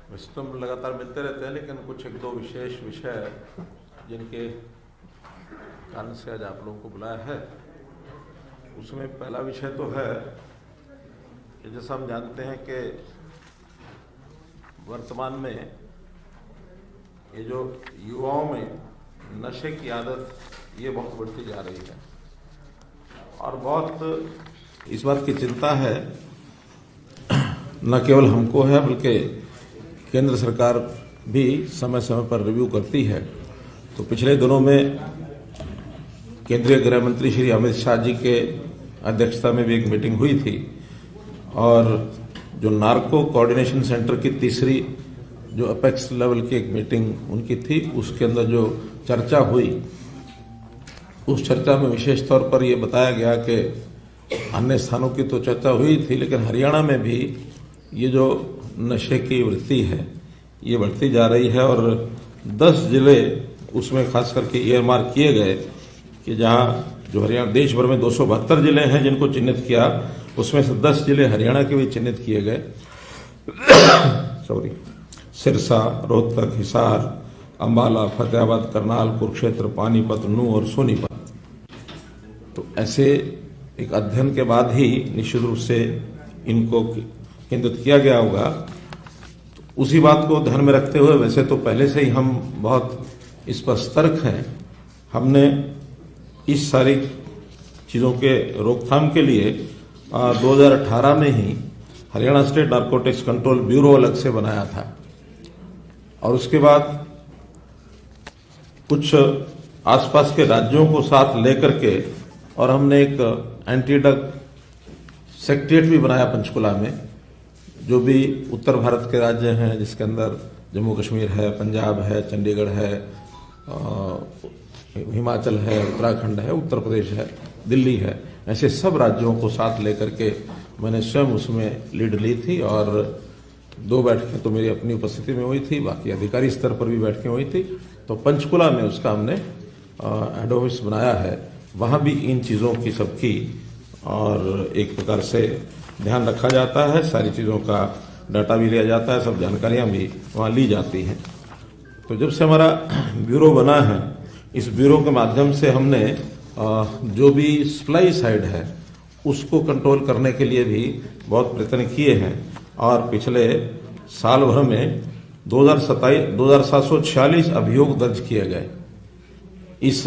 वैसे तो हम लगातार मिलते रहते हैं, लेकिन कुछ एक दो विशेष विषय जिनके कारण से आज आप लोगों को बुलाया है, उसमें पहला विषय तो है कि जैसा हम जानते हैं कि वर्तमान में ये जो युवाओं में नशे की आदत ये बहुत बढ़ती जा रही है और बहुत इस बात की चिंता है, न केवल हमको है बल्कि केंद्र सरकार भी समय समय पर रिव्यू करती है। तो पिछले दिनों में केंद्रीय गृह मंत्री श्री अमित शाह जी के अध्यक्षता में भी एक मीटिंग हुई थी और जो नार्को कोऑर्डिनेशन सेंटर की तीसरी जो अपेक्स लेवल की एक मीटिंग उनकी थी, उसके अंदर जो चर्चा हुई उस चर्चा में विशेष तौर पर यह बताया गया कि अन्य स्थानों की तो चर्चा हुई थी, लेकिन हरियाणा में भी ये जो नशे की वृत्ति है ये बढ़ती जा रही है और 10 जिले उसमें खास करके ईयरमार्क किए गए कि जहां जो हरियाणा देश भर में 272 जिले हैं जिनको चिन्हित किया, उसमें से 10 जिले हरियाणा के भी चिन्हित किए गए। सिरसा, रोहतक, हिसार, अंबाला, फतेहाबाद, करनाल, कुरुक्षेत्र, पानीपत, नूंह और सोनीपत। तो ऐसे एक अध्ययन के बाद ही निश्चित रूप से इनको केंद्रित किया गया होगा। तो उसी बात को ध्यान में रखते हुए वैसे तो पहले से ही हम बहुत इस पर सतर्क हैं। हमने इस सारी चीज़ों के रोकथाम के लिए 2018 में ही Haryana state narcotics control bureau अलग से बनाया था और उसके बाद कुछ आसपास के राज्यों को साथ लेकर के और हमने एक एंटी ड्रग सेक्रेटेरिएट भी बनाया पंचकुला में, जो भी उत्तर भारत के राज्य हैं जिसके अंदर जम्मू कश्मीर है, पंजाब है, चंडीगढ़ है, हिमाचल है, उत्तराखंड है, उत्तर प्रदेश है, दिल्ली है, ऐसे सब राज्यों को साथ लेकर के मैंने स्वयं उसमें लीड ली थी और 2 बैठकें तो मेरी अपनी उपस्थिति में हुई थी, बाकी अधिकारी स्तर पर भी बैठकें हुई थी। तो पंचकुला में उसका हमने हेड ऑफिस बनाया है, वहां भी इन चीज़ों की सबकी और एक प्रकार से ध्यान रखा जाता है, सारी चीज़ों का डाटा भी लिया जाता है, सब जानकारियां भी वहाँ ली जाती हैं। तो जब से हमारा ब्यूरो बना है, इस ब्यूरो के माध्यम से हमने जो भी सप्लाई साइड है उसको कंट्रोल करने के लिए भी बहुत प्रयत्न किए हैं और पिछले साल भर में 2746 अभियोग दर्ज किए गए। इस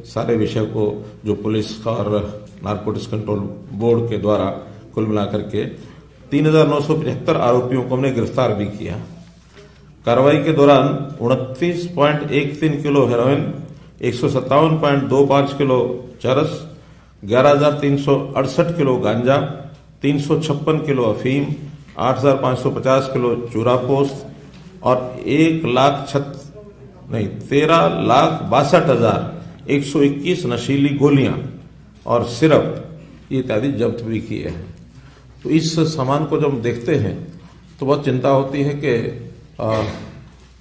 सारे विषय को जो पुलिस और नारकोटिक्स कंट्रोल बोर्ड के द्वारा कुल मिलाकर के 3975 आरोपियों को हमने गिरफ्तार भी किया। कार्रवाई के दौरान 29.13 किलो हेरोइन, 157.25 किलो चरस, 11,368 किलो गांजा, 356 किलो अफीम, 8,550 किलो चूरापोस्त और 13,62,121 नशीली गोलियां और सिरप इत्यादि जब्त भी किए हैं। तो इस सामान को जब हम देखते हैं तो बहुत चिंता होती है कि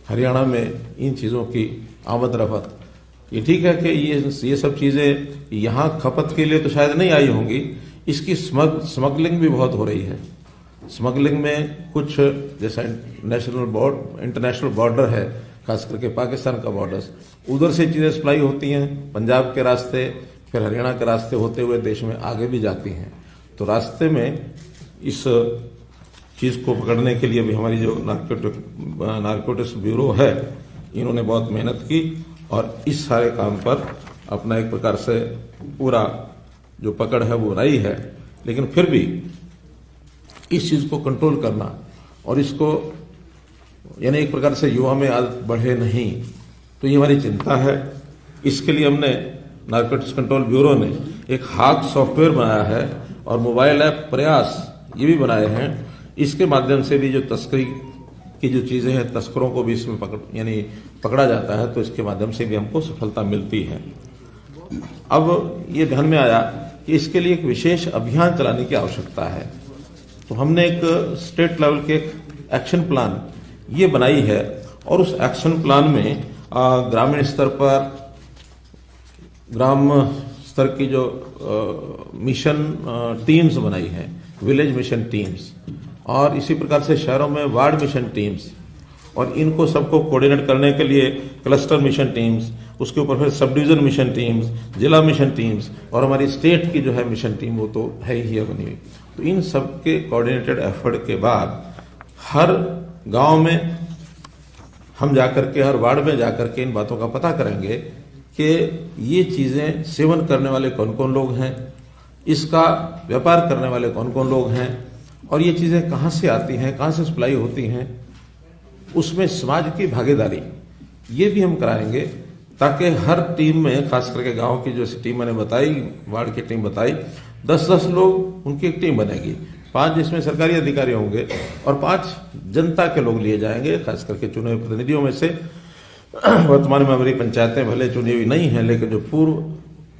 हरियाणा में इन चीज़ों की आमद रफ्त, ये ठीक है कि ये सब चीज़ें यहाँ खपत के लिए तो शायद नहीं आई होंगी, इसकी स्मगलिंग भी बहुत हो रही है। स्मगलिंग में कुछ जैसा इंटरनेशनल बॉर्डर है, खास करके पाकिस्तान का बॉर्डर, उधर से चीज़ें सप्लाई होती हैं, पंजाब के रास्ते फिर हरियाणा के रास्ते होते हुए देश में आगे भी जाती हैं। तो रास्ते में इस चीज़ को पकड़ने के लिए भी हमारी जो नारकोटिक्स ब्यूरो है, इन्होंने बहुत मेहनत की और इस सारे काम पर अपना एक प्रकार से पूरा जो पकड़ है वो रही है। लेकिन फिर भी इस चीज़ को कंट्रोल करना और इसको यानी एक प्रकार से युवा में आदत बढ़े नहीं, तो ये हमारी चिंता है। इसके लिए हमने नारकोटिक्स कंट्रोल ब्यूरो ने एक हाक सॉफ्टवेयर बनाया है और मोबाइल ऐप प्रयास ये भी बनाए हैं। इसके माध्यम से भी जो तस्करी की जो चीज़ें हैं, तस्करों को भी इसमें पकड़ा जाता है, तो इसके माध्यम से भी हमको सफलता मिलती है। अब ये ध्यान में आया कि इसके लिए एक विशेष अभियान चलाने की आवश्यकता है, तो हमने एक स्टेट लेवल के एक एक्शन प्लान ये बनाई है और उस एक्शन प्लान में ग्रामीण स्तर पर ग्राम स्तर की जो मिशन टीम्स बनाई हैं, विलेज मिशन टीम्स, और इसी प्रकार से शहरों में वार्ड मिशन टीम्स और इनको सबको कोऑर्डिनेट करने के लिए क्लस्टर मिशन टीम्स, उसके ऊपर फिर सब डिवीजन मिशन टीम्स, जिला मिशन टीम्स और हमारी स्टेट की जो है मिशन टीम वो तो है ही है बनी हुई। तो इन सब के कोऑर्डिनेटेड एफर्ट के बाद हर गांव में हम जाकर के, हर वार्ड में जाकर के इन बातों का पता करेंगे कि ये चीजें सेवन करने वाले कौन कौन लोग हैं, इसका व्यापार करने वाले कौन कौन लोग हैं और ये चीजें कहां से आती हैं, कहां से सप्लाई होती हैं, उसमें समाज की भागीदारी ये भी हम कराएंगे ताकि हर टीम में, खास करके गांव की जो टीम मैंने बताई, वार्ड की टीम बताई, 10-10 लोग उनकी एक टीम बनेगी, 5 जिसमें सरकारी अधिकारी होंगे और 5 जनता के लोग लिए जाएंगे, खास करके चुने हुए प्रतिनिधियों में से। वर्तमान में हमारी पंचायतें भले चुनी हुई नहीं है, लेकिन जो पूर्व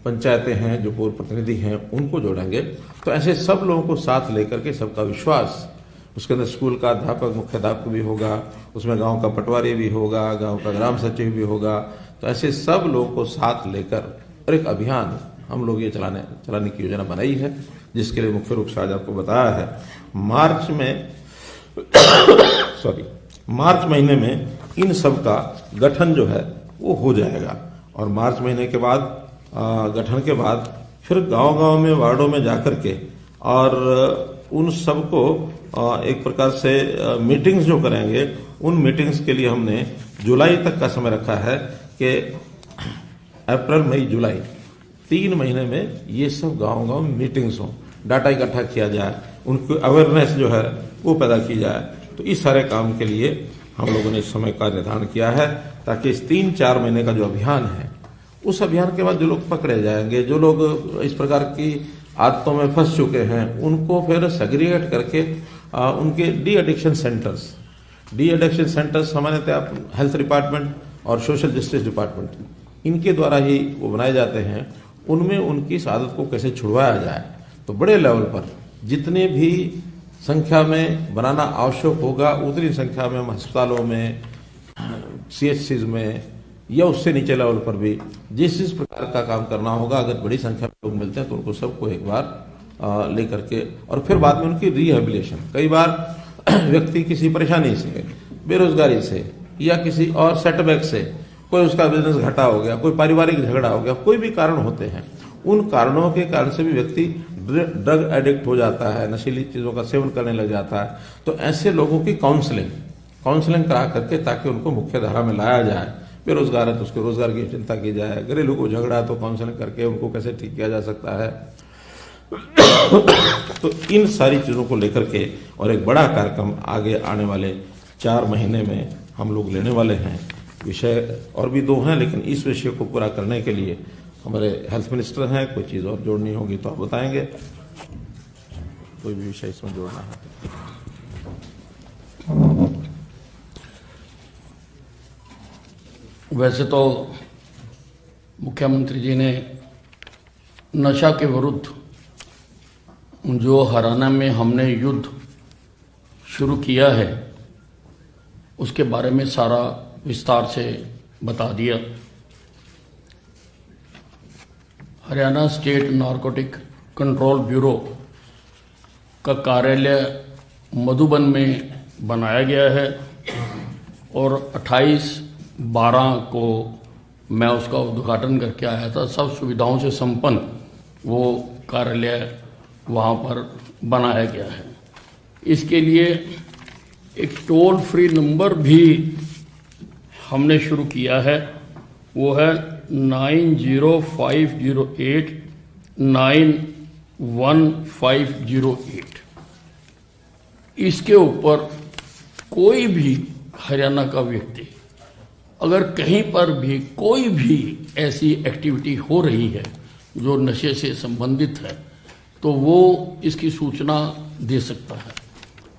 पंचायतें हैं, जो पूर्व प्रतिनिधि हैं, उनको जोड़ेंगे। तो ऐसे सब लोगों को साथ लेकर के सबका विश्वास, उसके अंदर स्कूल का अध्यापक, मुख्याध्यापक भी होगा, उसमें गांव का पटवारी भी होगा, गांव का ग्राम सचिव भी होगा। तो ऐसे सब लोगों को साथ लेकर और एक अभियान हम लोग ये चलाने की योजना बनाई है, जिसके लिए मुख्य रूप से आज आपको बताया है मार्च महीने में इन सब का गठन जो है वो हो जाएगा। और मार्च महीने के बाद गठन के बाद फिर गांव-गांव में, वार्डों में जाकर के और उन सबको एक प्रकार से मीटिंग्स जो करेंगे, उन मीटिंग्स के लिए हमने जुलाई तक का समय रखा है कि अप्रैल, मई, जुलाई 3 महीने में ये सब गांव-गांव मीटिंग्स हों, डाटा इकट्ठा किया जाए, उनको अवेयरनेस जो है वो पैदा की जाए। तो इस सारे काम के लिए हम लोगों ने इस समय का निर्धारण किया है ताकि इस 3-4 महीने का जो अभियान है, उस अभियान के बाद जो लोग पकड़े जाएंगे, जो लोग इस प्रकार की आदतों में फंस चुके हैं, उनको फिर सेग्रीगेट करके उनके डी एडिक्शन सेंटर्स सामान्यतः हेल्थ डिपार्टमेंट और सोशल जस्टिस डिपार्टमेंट इनके द्वारा ही वो बनाए जाते हैं। उनमें उनकी इस आदत को कैसे छुड़वाया जाए, तो बड़े लेवल पर जितने भी संख्या में बनाना आवश्यक होगा, उतनी संख्या में हम अस्पतालों में, CHCs में या उससे नीचे लेवल पर भी जिस प्रकार का काम करना होगा, अगर बड़ी संख्या में लोग मिलते हैं तो उनको सबको एक बार लेकर के और फिर बाद में उनकी रिहेबिलिटेशन। कई बार व्यक्ति किसी परेशानी से, बेरोजगारी से या किसी और सेटबैक से, कोई उसका बिजनेस घटा हो गया, कोई पारिवारिक झगड़ा हो गया, कोई भी कारण होते हैं, उन कारणों के कारण से भी व्यक्ति ड्रग एडिक्ट हो जाता है, नशीली चीजों का सेवन करने लग जाता है। तो ऐसे लोगों की काउंसलिंग करा करके ताकि उनको मुख्य धारा में लाया जाए। बेरोजगार है तो उसके रोजगार की चिंता की जाए, घरेलू को झगड़ा तो काउंसलिंग करके उनको कैसे ठीक किया जा सकता है। तो इन सारी चीजों को लेकर के और एक बड़ा कार्यक्रम आगे आने वाले 4 महीने में हम लोग लेने वाले हैं। विषय और भी 2 हैं, लेकिन इस विषय को पूरा करने के लिए हमारे हेल्थ मिनिस्टर हैं, कोई चीज और जोड़नी होगी तो आप बताएंगे, कोई भी विषय इसमें जोड़ना है। वैसे तो मुख्यमंत्री जी ने नशा के विरुद्ध जो हरियाणा में हमने युद्ध शुरू किया है उसके बारे में सारा विस्तार से बता दिया। Haryana state narcotic control bureau का कार्यालय मधुबन में बनाया गया है और 28/12 को मैं उसका उद्घाटन करके आया था। सब सुविधाओं से संपन्न वो कार्यालय वहाँ पर बनाया गया है। इसके लिए एक टोल फ्री नंबर भी हमने शुरू किया है, वो है 9050891508। इसके ऊपर कोई भी हरियाणा का व्यक्ति अगर कहीं पर भी कोई भी ऐसी एक्टिविटी हो रही है जो नशे से संबंधित है तो वो इसकी सूचना दे सकता है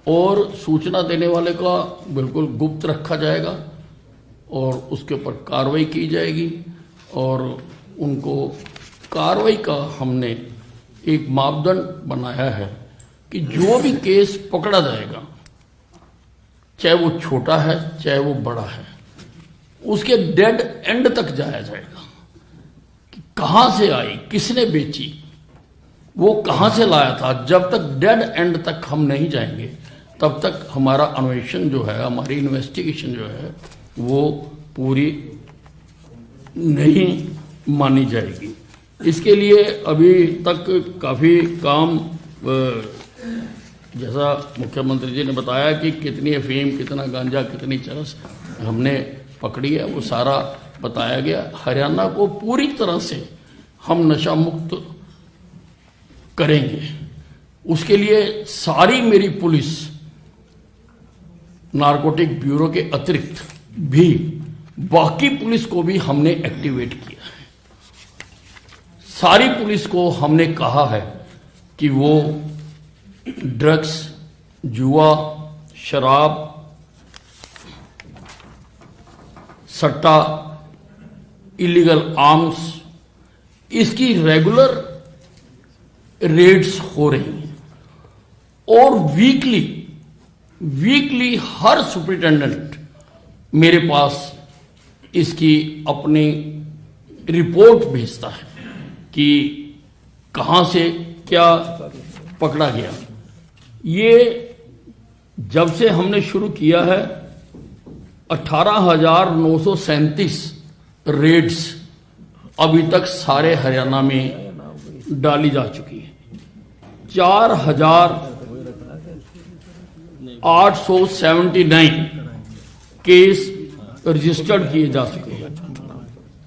और सूचना देने वाले का बिल्कुल गुप्त रखा जाएगा और उसके ऊपर कार्रवाई की जाएगी। और उनको कार्रवाई का हमने एक मापदंड बनाया है कि जो भी केस पकड़ा जाएगा, चाहे वो छोटा है चाहे वो बड़ा है, उसके डेड एंड तक जाया जाएगा कि कहाँ से आई, किसने बेची, वो कहाँ से लाया था। जब तक डेड एंड तक हम नहीं जाएंगे तब तक हमारा अन्वेषण जो है, हमारी इन्वेस्टिगेशन जो है, वो पूरी नहीं मानी जाएगी। इसके लिए अभी तक काफ़ी काम, जैसा मुख्यमंत्री जी ने बताया कि कितनी अफीम, कितना गांजा, कितनी चरस हमने पकड़ी है, वो सारा बताया गया। हरियाणा को पूरी तरह से हम नशा मुक्त करेंगे। उसके लिए सारी मेरी पुलिस, नारकोटिक ब्यूरो के अतिरिक्त भी बाकी पुलिस को भी हमने एक्टिवेट किया है। सारी पुलिस को हमने कहा है कि वो ड्रग्स, जुआ, शराब, सट्टा, इलीगल आर्म्स, इसकी रेगुलर रेड्स हो रही हैं और वीकली हर सुपरिटेंडेंट मेरे पास इसकी अपनी रिपोर्ट भेजता है कि कहां से क्या पकड़ा गया। ये जब से हमने शुरू किया है 18,937 रेड्स अभी तक सारे हरियाणा में डाली जा चुकी है। 4,879 केस रजिस्टर्ड किए जा चुके हैं।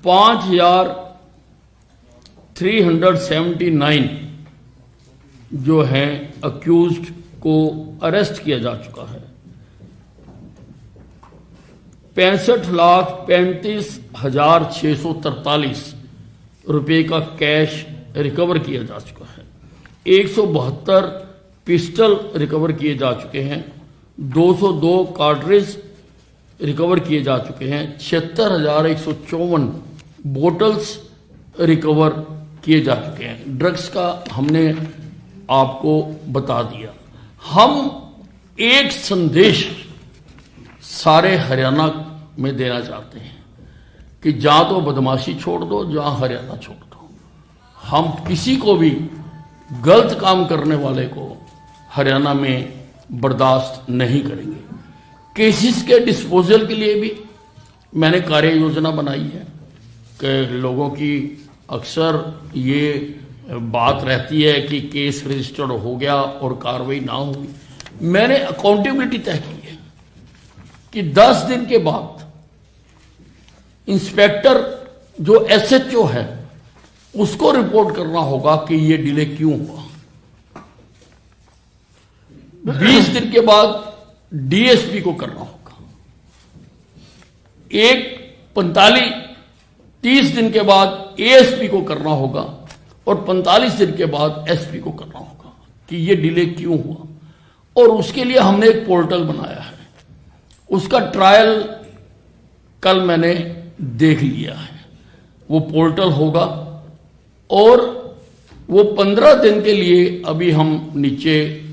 5,379 जो है अक्यूज्ड को अरेस्ट किया जा चुका है। 65,35,643 रुपए का कैश रिकवर किया जा चुका है। 172 पिस्टल रिकवर किए जा चुके हैं। 202 कार्ट्रिज रिकवर किए जा चुके हैं। 76,154 बोटल्स रिकवर किए जा चुके हैं। ड्रग्स का हमने आपको बता दिया। हम एक संदेश सारे हरियाणा में देना चाहते हैं कि जहां तो बदमाशी छोड़ दो, जहां हरियाणा छोड़ दो। हम किसी को भी गलत काम करने वाले को हरियाणा में बर्दाश्त नहीं करेंगे। केसेस के डिस्पोजल के लिए भी मैंने कार्य योजना बनाई है कि लोगों की अक्सर ये बात रहती है कि केस रजिस्टर्ड हो गया और कार्रवाई ना हुई। मैंने अकाउंटेबिलिटी तय की है कि 10 दिन के बाद इंस्पेक्टर जो एसएचओ है उसको रिपोर्ट करना होगा कि ये डिले क्यों हुआ। 20 दिन के बाद डीएसपी को करना होगा। 30 दिन के बाद एएसपी को करना होगा और 45 दिन के बाद एसपी को करना होगा कि ये डिले क्यों हुआ। और उसके लिए हमने एक पोर्टल बनाया है। उसका ट्रायल कल मैंने देख लिया है। वो पोर्टल होगा और वो 15 दिन के लिए अभी हम नीचे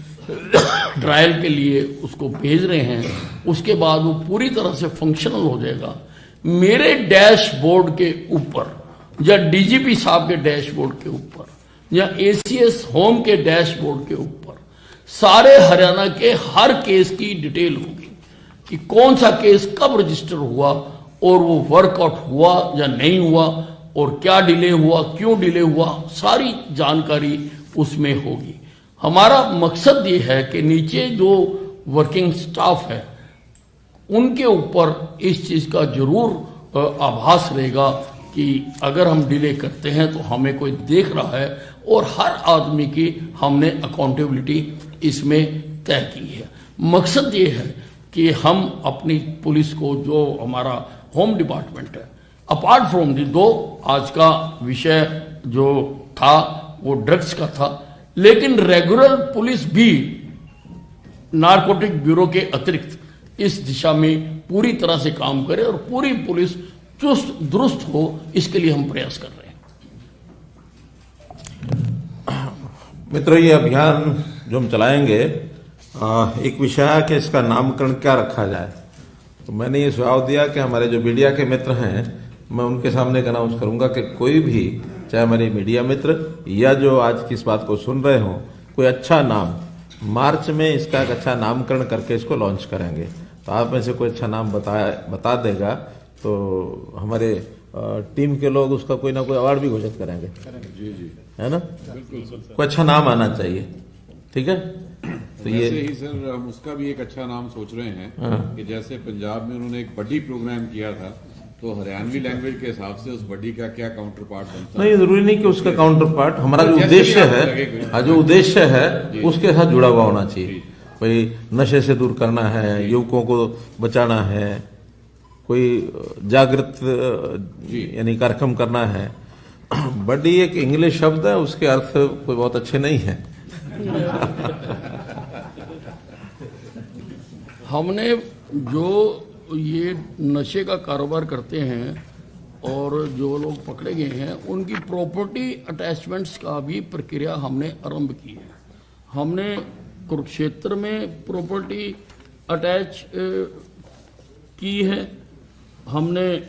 ट्रायल के लिए उसको भेज रहे हैं। उसके बाद वो पूरी तरह से फंक्शनल हो जाएगा। मेरे डैशबोर्ड के ऊपर या डीजीपी साहब के डैशबोर्ड के ऊपर या एसीएस होम के डैशबोर्ड के ऊपर सारे हरियाणा के हर केस की डिटेल होगी कि कौन सा केस कब रजिस्टर हुआ और वो वर्कआउट हुआ या नहीं हुआ और क्या डिले हुआ, क्यों डिले हुआ, सारी जानकारी उसमें होगी। हमारा मकसद ये है कि नीचे जो वर्किंग स्टाफ है उनके ऊपर इस चीज का जरूर आभास रहेगा कि अगर हम डिले करते हैं तो हमें कोई देख रहा है और हर आदमी की हमने अकाउंटेबिलिटी इसमें तय की है। मकसद ये है कि हम अपनी पुलिस को, जो हमारा होम डिपार्टमेंट है, अपार्ट फ्रॉम दी दो आज का विषय जो था वो ड्रग्स का था, लेकिन रेगुलर पुलिस भी नारकोटिक ब्यूरो के अतिरिक्त इस दिशा में पूरी तरह से काम करे और पूरी पुलिस चुस्त दुरुस्त हो, इसके लिए हम प्रयास कर रहे हैं। मित्रों, ये अभियान जो हम चलाएंगे, एक विषय है कि इसका नामकरण क्या रखा जाए। तो मैंने ये सुझाव दिया कि हमारे जो मीडिया के मित्र हैं, मैं उनके सामने अनाउंस करूंगा कि कोई भी, चाहे हमारे मीडिया मित्र या जो आज की इस बात को सुन रहे हो, कोई अच्छा नाम मार्च में इसका एक अच्छा नामकरण करके इसको लॉन्च करेंगे। तो आप में से कोई अच्छा नाम बता देगा तो हमारे टीम के लोग उसका कोई ना कोई अवार्ड भी घोषित करेंगे। जी जी, है ना? कोई अच्छा नाम आना चाहिए। ठीक है, तो ये वैसे ही सर हम उसका भी एक अच्छा नाम सोच रहे हैं कि जैसे पंजाब में उन्होंने एक बड्डी प्रोग्राम किया था, तो हरियाणवी लैंग्वेज के हिसाब से उस बड्डी का क्या काउंटर पार्ट बनता है? नहीं, जरूरी नहीं कि उसका काउंटर पार्ट, हमारा जो उद्देश्य है, जो उद्देश्य है उसके साथ जुड़ा हुआ होना चाहिए। कोई नशे से दूर करना है, युवकों को बचाना है, कोई जागृत यानी कार्यक्रम करना है। बड्डी एक इंग्लिश शब्द है, उसके अर्थ कोई बहुत अच्छे नहीं है। हमने जो ये नशे का कारोबार करते हैं और जो लोग पकड़े गए हैं उनकी प्रॉपर्टी अटैचमेंट्स का भी प्रक्रिया हमने आरंभ की है। हमने कुरुक्षेत्र में प्रॉपर्टी अटैच की है, हमने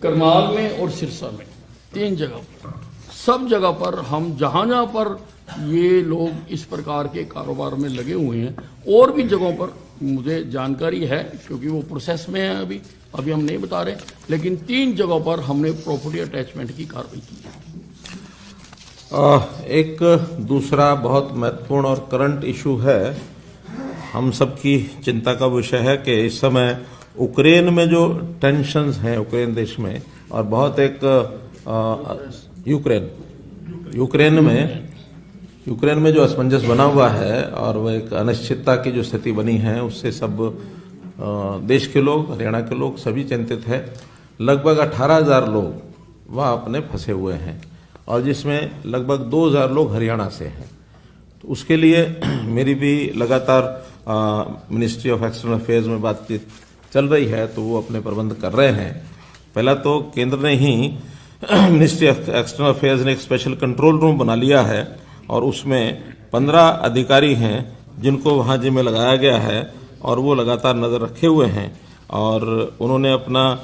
करनाल में और सिरसा में 3 जगह पर, सब जगह पर हम जहां पर ये लोग इस प्रकार के कारोबार में लगे हुए हैं, और भी जगहों पर मुझे जानकारी है क्योंकि वो प्रोसेस में है, अभी हम नहीं बता रहे, लेकिन 3 जगहों पर हमने प्रॉपर्टी अटैचमेंट की कार्रवाई की है। एक दूसरा बहुत महत्वपूर्ण और करंट इशू है, हम सबकी चिंता का विषय है कि इस समय यूक्रेन में जो टेंशन्स हैं यूक्रेन देश में, और बहुत एक यूक्रेन में जो असमंजस बना हुआ है और वह एक अनिश्चितता की जो स्थिति बनी है, उससे सब देश के लोग, हरियाणा के लोग सभी चिंतित है। लगभग 18,000 लोग वहाँ अपने फंसे हुए हैं और जिसमें लगभग 2,000 लोग हरियाणा से हैं। तो उसके लिए मेरी भी लगातार मिनिस्ट्री ऑफ एक्सटर्नल अफेयर्स में बातचीत चल रही है, तो वो अपने प्रबंध कर रहे हैं। पहला तो केंद्र ने ही मिनिस्ट्री ऑफ एक्सटर्नल अफेयर्स ने एक स्पेशल कंट्रोल रूम बना लिया है और उसमें 15 अधिकारी हैं जिनको वहाँ जिम्मे लगाया गया है और वो लगातार नज़र रखे हुए हैं। और उन्होंने अपना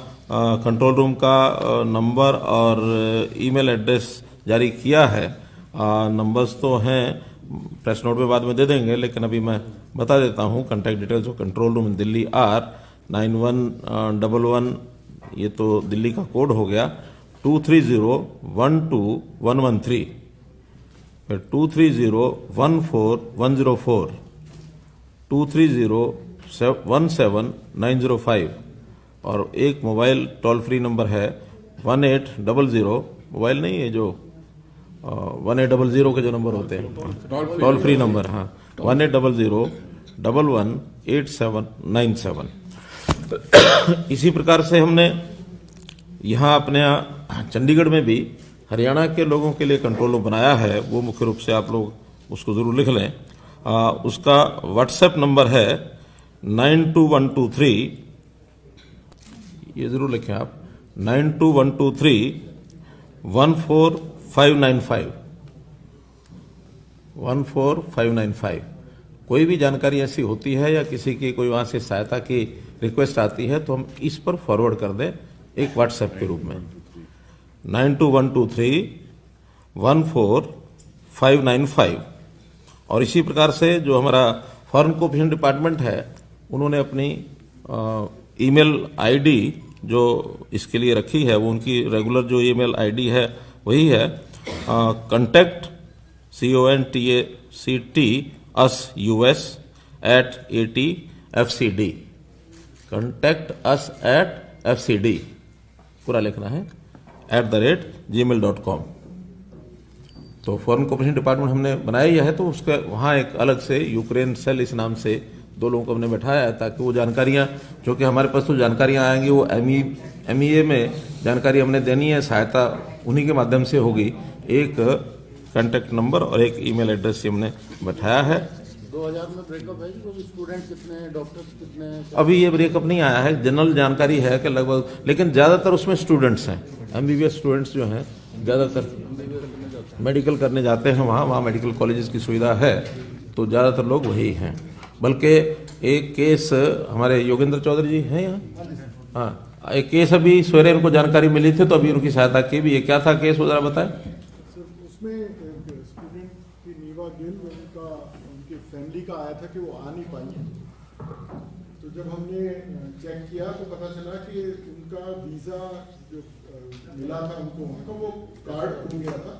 कंट्रोल रूम का नंबर और ईमेल एड्रेस जारी किया है। नंबर्स तो हैं, प्रेस नोट में बाद में दे देंगे, लेकिन अभी मैं बता देता हूँ। Contact details of control room in Delhi are 9111, ये तो दिल्ली का कोड हो गया, 230121113, फिर 230141104, 230171905 और एक मोबाइल टोल फ्री नंबर है 1800, मोबाइल नहीं है जो 1800 के जो नंबर होते हैं, टोल फ्री नंबर, हाँ, 1800118797। इसी प्रकार से हमने यहाँ अपने चंडीगढ़ में भी हरियाणा के लोगों के लिए कंट्रोल रूम बनाया है। वो मुख्य रूप से आप लोग उसको जरूर लिख लें। उसका व्हाट्सएप नंबर है 92123, ये जरूर लिखें आप, 92123 14595। कोई भी जानकारी ऐसी होती है या किसी की कोई वहां से सहायता की रिक्वेस्ट आती है तो हम इस पर फॉरवर्ड कर दें एक व्हाट्सएप के रूप में 92123 14595। और इसी प्रकार से जो हमारा फॉरेन कोऑपरेशन डिपार्टमेंट है उन्होंने अपनी ईमेल आईडी जो इसके लिए रखी है, वो उनकी रेगुलर जो ईमेल आईडी है वही है contact contact@us@atfcd, contact@fcd पूरा लिखना है @gmail.com। तो फॉरेन कोऑपरेशन डिपार्टमेंट हमने बनाया ही है, तो उसका वहाँ एक अलग से यूक्रेन सेल इस नाम से 2 लोगों को हमने बैठाया है ताकि वो जानकारियाँ, जो कि हमारे पास तो जानकारियाँ आएंगी, वो MEA में जानकारी हमने देनी है, सहायता उन्हीं के माध्यम से होगी। एक कांटेक्ट नंबर और एक ईमेल एड्रेस से हमने बैठाया है। 2000 में ब्रेकअप है, स्टूडेंट्स कितने, डॉक्टर्स कितने? अभी ये ब्रेकअप नहीं आया है, जनरल जानकारी है कि लगभग, लेकिन ज्यादातर उसमें स्टूडेंट्स हैं, MBBS स्टूडेंट्स जो हैं ज्यादातर मेडिकल करने जाते हैं, वहाँ मेडिकल कॉलेजेस की सुविधा है, तो ज्यादातर लोग वही हैं। बल्कि एक केस हमारे योगेंद्र चौधरी जी हैं यहाँ, हाँ, एक केस अभी सवेरे उनको जानकारी मिली थी तो अभी उनकी सहायता की भी। ये क्या था केस, वो जरा बताएं। सर उसमें स्टूडेंट की नीवा गिल उनका उनकी फैमिली का आया था कि वो आ नहीं पाई, तो जब हमने चेक किया तो पता चला कि उनका वीज़ा जो मिला था उनको वहाँ का वो कार्ड खो गया था,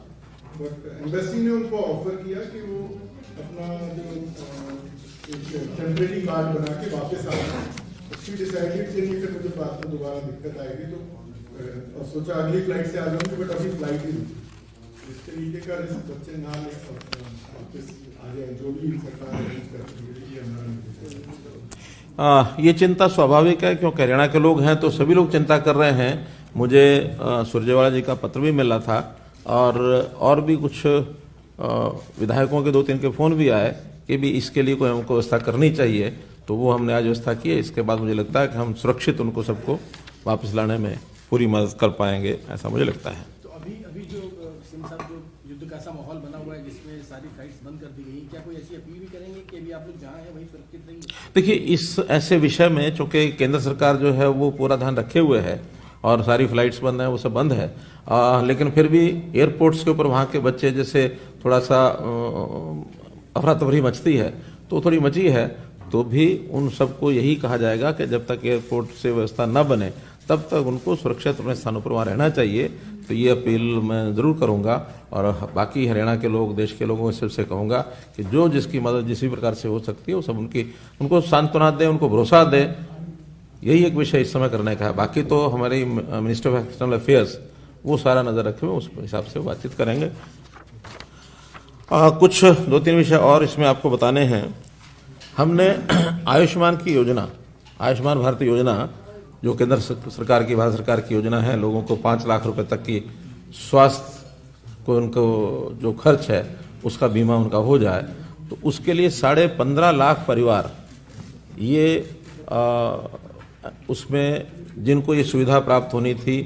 बट एम्बेसी ने उनको ऑफर किया कि वो अपना जो एक टेम्परेरी कार्ड बना के वापस आ जाए। उसकी डिसाइडेड थी नहीं, फिर मुझे बाद में दोबारा दिक्कत आएगी तो और सोचा अगली फ्लाइट से आ जाऊंगी, बट अभी फ्लाइट ही नहीं। इस तरीके का रिस्क बच्चे ना ले वापस आ जाए, जो भी सरकार अरेंज करती है ये हमारा। ये चिंता स्वाभाविक है क्योंकि हरियाणा के लोग हैं तो सभी लोग चिंता कर रहे हैं। मुझे सुरजेवाला जी का पत्र भी मिला था और भी कुछ विधायकों के 2-3 के फोन भी आए कि भी इसके लिए कोई हमको व्यवस्था करनी चाहिए, तो वो हमने आज व्यवस्था की है। इसके बाद मुझे लगता है कि हम सुरक्षित उनको सबको वापस लाने में पूरी मदद कर पाएंगे, ऐसा मुझे लगता है। तो अभी जो सिंह साहब जो युद्ध का सा माहौल बना हुआ है जिसमें सारी फ्लाइट्स बंद कर दी गई, क्या कोई ऐसी अपील भी करेंगे कि अभी आप लोग जहाँ हैं वहीं सुरक्षित रहिए? देखिए, इस ऐसे विषय में चूंकि केंद्र सरकार जो है वो पूरा ध्यान रखे हुए है और सारी फ्लाइट्स बंद है, वो सब बंद है, लेकिन फिर भी एयरपोर्ट्स के ऊपर वहाँ के बच्चे जैसे थोड़ा सा अफरा तफरी मचती है तो थोड़ी मची है, तो भी उन सबको यही कहा जाएगा कि जब तक एयरपोर्ट से व्यवस्था न बने तब तक उनको सुरक्षित अपने स्थानों पर वहाँ रहना चाहिए। तो ये अपील मैं ज़रूर करूँगा और बाकी हरियाणा के लोग, देश के लोगों से कहूँगा कि जो जिसकी मदद जिस भी प्रकार से हो सकती है वो सब उनको सांत्वना दें, उनको भरोसा दें। यही एक विषय इस समय करने का है। बाकी तो हमारी मिनिस्टर ऑफ एक्सटर्नल अफेयर्स वो सारा नज़र रखे हुए, उस हिसाब से बातचीत करेंगे। कुछ 2-3 विषय और इसमें आपको बताने हैं। हमने आयुष्मान की योजना, आयुष्मान भारत योजना जो केंद्र सरकार की, भारत सरकार की योजना है, लोगों को 5 लाख रुपए तक की स्वास्थ्य को उनको जो खर्च है उसका बीमा उनका हो जाए, तो उसके लिए 15.5 लाख परिवार ये उसमें जिनको ये सुविधा प्राप्त होनी थी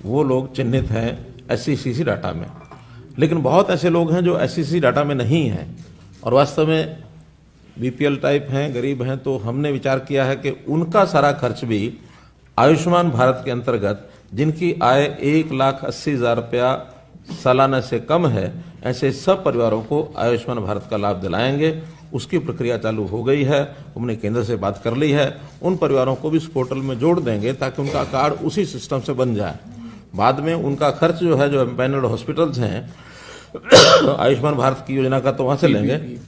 वो लोग चिन्हित हैं SCCC डाटा में। लेकिन बहुत ऐसे लोग हैं जो SCCC डाटा में नहीं हैं और वास्तव में BPL टाइप हैं, गरीब हैं, तो हमने विचार किया है कि उनका सारा खर्च भी आयुष्मान भारत के अंतर्गत, जिनकी आय 1,80,000 रुपया सालाना से कम है, ऐसे सब परिवारों को आयुष्मान भारत का लाभ दिलाएंगे। उसकी प्रक्रिया चालू हो गई है, हमने केंद्र से बात कर ली है। उन परिवारों को भी इस पोर्टल में जोड़ देंगे ताकि उनका कार्ड उसी सिस्टम से बन जाए। बाद में उनका खर्च जो है, जो एम्पैनल्ड हॉस्पिटल्स हैं आयुष्मान भारत की योजना का, तो वहाँ से लेंगे।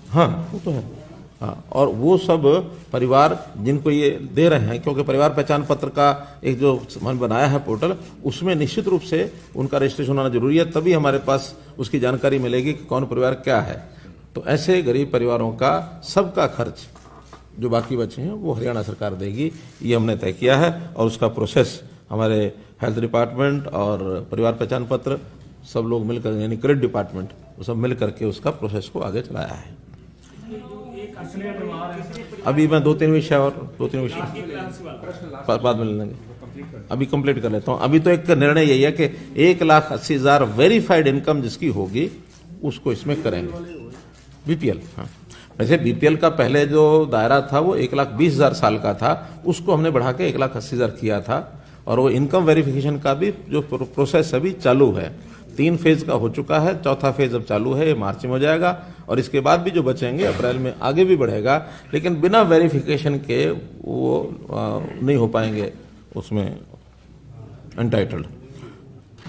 हाँ, वो तो है। हाँ, और वो सब परिवार जिनको ये दे रहे हैं, क्योंकि परिवार पहचान पत्र का एक जो मन बनाया है पोर्टल, उसमें निश्चित रूप से उनका रजिस्ट्रेशन होना जरूरी है, तभी हमारे पास उसकी जानकारी मिलेगी कि कौन परिवार क्या है। तो ऐसे गरीब परिवारों का सबका खर्च जो बाकी बचे हैं वो हरियाणा सरकार देगी, ये हमने तय किया है। और उसका प्रोसेस हमारे हेल्थ डिपार्टमेंट और परिवार पहचान पत्र सब लोग मिलकर, यानी क्रेडिट डिपार्टमेंट, वो सब मिल करके उसका प्रोसेस को आगे चलाया है। अभी मैं 2-3 विषय बाद में लेंगे, अभी कंप्लीट कर लेता हूँ। अभी तो एक निर्णय यही है कि 1,80,000 वेरीफाइड इनकम जिसकी होगी उसको इसमें करेंगे। BPL, हाँ, वैसे BPL का पहले जो दायरा था वो 1,20,000 साल का था, उसको हमने बढ़ा के 1,80,000 किया था। और वो इनकम वेरिफिकेशन का भी जो प्रोसेस अभी चालू है, 3 फेज का हो चुका है, 4था फेज अब चालू है, ये मार्च में हो जाएगा। और इसके बाद भी जो बचेंगे अप्रैल में आगे भी बढ़ेगा, लेकिन बिना वेरिफिकेशन के वो नहीं हो पाएंगे उसमें एंटाइटल्ड।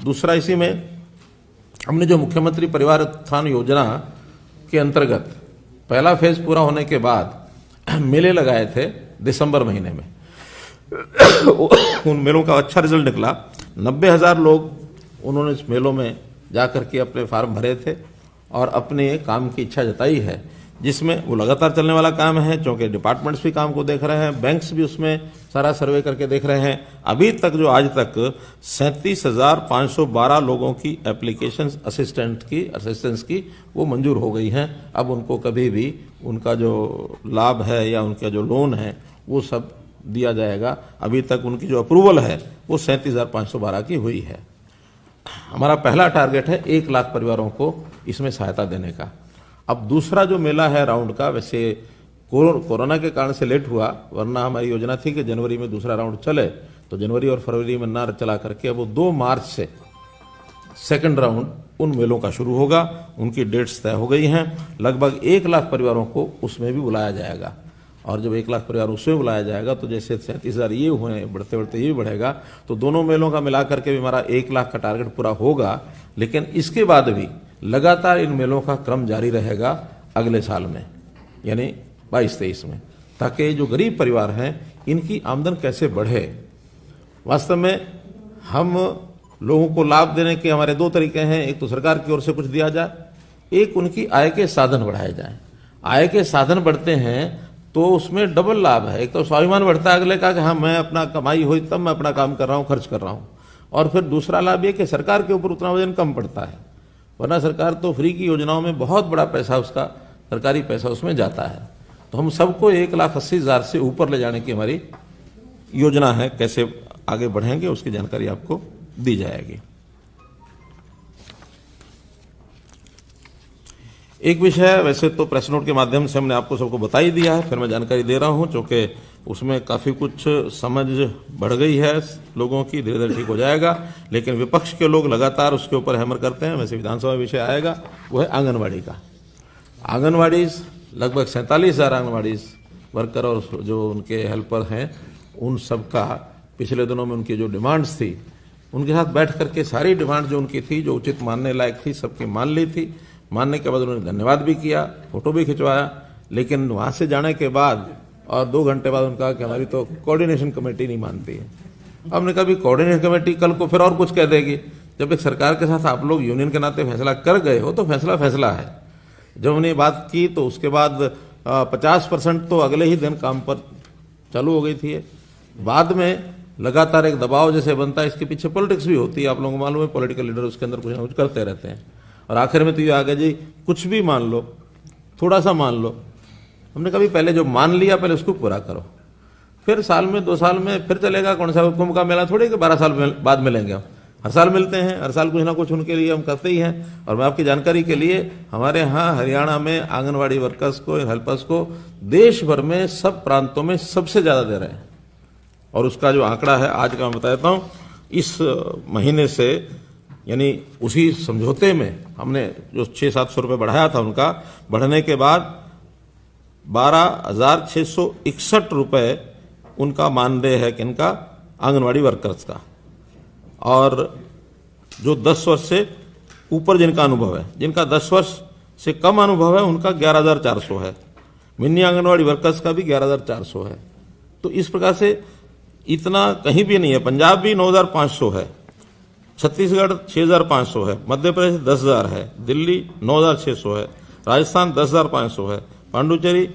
दूसरा, इसी में हमने जो मुख्यमंत्री परिवार उत्थान योजना के अंतर्गत पहला फेज पूरा होने के बाद मेले लगाए थे दिसंबर महीने में। उन मेलों का अच्छा रिजल्ट निकला। 90,000 लोग उन्होंने इस मेलों में जाकर के अपने फार्म भरे थे और अपने काम की इच्छा जताई है, जिसमें वो लगातार चलने वाला काम है, क्योंकि डिपार्टमेंट्स भी काम को देख रहे हैं, बैंक्स भी उसमें सारा सर्वे करके देख रहे हैं। अभी तक जो आज तक 37,512 लोगों की एप्लीकेशंस असिस्टेंस की वो मंजूर हो गई हैं। अब उनको कभी भी उनका जो लाभ है या उनका जो लोन है वो सब दिया जाएगा। अभी तक उनकी जो अप्रूवल है वो 37,512 की हुई है। हमारा पहला टारगेट है 1 लाख परिवारों को इसमें सहायता देने का। अब दूसरा जो मेला है राउंड का, वैसे कोरोना के कारण से लेट हुआ, वरना हमारी योजना थी कि जनवरी में दूसरा राउंड चले, तो जनवरी और फरवरी में ना चला करके अब वो 2 मार्च से सेकंड राउंड उन मेलों का शुरू होगा। उनकी डेट्स तय हो गई हैं। लगभग 1 लाख परिवारों को उसमें भी बुलाया जाएगा, और जब 1 लाख परिवार उसमें बुलाया जाएगा तो जैसे 37,000 ये हुए, बढ़ते बढ़ते ये भी बढ़ेगा, तो दोनों मेलों का मिलाकर के भी हमारा 1 लाख का टारगेट पूरा होगा। लेकिन इसके बाद भी लगातार इन मेलों का क्रम जारी रहेगा अगले साल में, यानी 22-23 में, ताकि जो गरीब परिवार हैं इनकी आमदन कैसे बढ़े। वास्तव में हम लोगों को लाभ देने के हमारे 2 तरीके हैं। एक तो सरकार की ओर से कुछ दिया जाए, एक उनकी आय के साधन बढ़ाए जाएं। आय के साधन बढ़ते हैं तो उसमें डबल लाभ है। एक तो स्वाभिमान बढ़ता है अगले का कि हाँ मैं अपना कमाई हुई तब मैं अपना काम कर रहा हूँ, खर्च कर रहा हूँ, और फिर दूसरा लाभ ये कि सरकार के ऊपर उतना वजन कम पड़ता है। वरना सरकार तो फ्री की योजनाओं में बहुत बड़ा पैसा, उसका सरकारी पैसा उसमें जाता है। तो हम सबको 1,80,000 से ऊपर ले जाने की हमारी योजना है। कैसे आगे बढ़ेंगे उसकी जानकारी आपको दी जाएगी। एक विषय वैसे तो प्रेस नोट के माध्यम से हमने आपको सबको बता ही दिया है, फिर मैं जानकारी दे रहा हूं, क्योंकि उसमें काफी कुछ समझ बढ़ गई है लोगों की, धीरे धीरे ठीक हो जाएगा। लेकिन विपक्ष के लोग लगातार उसके ऊपर हैमर करते हैं। वैसे विधानसभा विषय आएगा, वो है आंगनबाड़ी का। आंगनबाड़ी लगभग 47,000 आंगनबाड़ी वर्कर और जो उनके हेल्पर हैं, उन सब का पिछले दिनों में उनकी जो डिमांड्स थी, उनके साथ बैठ करके सारी डिमांड जो उनकी थी, जो उचित मानने लायक थी, सबकी मान ली थी। मानने के बाद उन्होंने धन्यवाद भी किया, फोटो भी खिंचवाया। लेकिन वहां से जाने के बाद और 2 घंटे बाद उनका कि हमारी तो कोऑर्डिनेशन कमेटी नहीं मानती है। हमने कहा भी कोऑर्डिनेशन कमेटी कल को फिर और कुछ कह देगी। जब एक सरकार के साथ आप लोग यूनियन के नाते फैसला कर गए हो तो फैसला फैसला है। जब उन्होंने बात की तो उसके बाद 50% तो अगले ही दिन काम पर चालू हो गई थी। बाद में लगातार एक दबाव जैसे बनता है, इसके पीछे पॉलिटिक्स भी होती है। आप लोगों को मालूम है, पॉलिटिकल लीडर उसके अंदर कुछ ना कुछ करते रहते हैं, और आखिर में तो ये आ गया जी कुछ भी मान लो, थोड़ा सा मान लो। हमने कभी पहले जो मान लिया पहले उसको पूरा करो, फिर साल में 2 साल में फिर चलेगा। कौन सा कुंभ का मेला थोड़ी कि 12 साल बाद मिलेंगे, हर साल मिलते हैं, हर साल कुछ ना कुछ उनके लिए हम करते ही हैं। और मैं आपकी जानकारी के लिए, हमारे यहाँ हरियाणा में आंगनबाड़ी वर्कर्स को, हेल्पर्स को देश भर में सब प्रांतों में सबसे ज्यादा दे रहे हैं। और उसका जो आंकड़ा है आज का मैं बता देता हूं, इस महीने से यानी उसी समझौते में हमने जो 600-700 रुपये बढ़ाया था, उनका बढ़ने के बाद 12,661 रुपये उनका मानदेय है कि इनका आंगनवाड़ी वर्कर्स का। और जो 10 वर्ष से ऊपर जिनका अनुभव है, जिनका 10 वर्ष से कम अनुभव है, उनका 11,400 है। मिनी आंगनवाड़ी वर्कर्स का भी 11,400 है। तो इस प्रकार से इतना कहीं भी नहीं है। पंजाब भी 9,500 है, छत्तीसगढ़ 6,500 है, मध्य प्रदेश 10,000 है, दिल्ली 9,600 है, राजस्थान 10,500 है, पांडुचेरी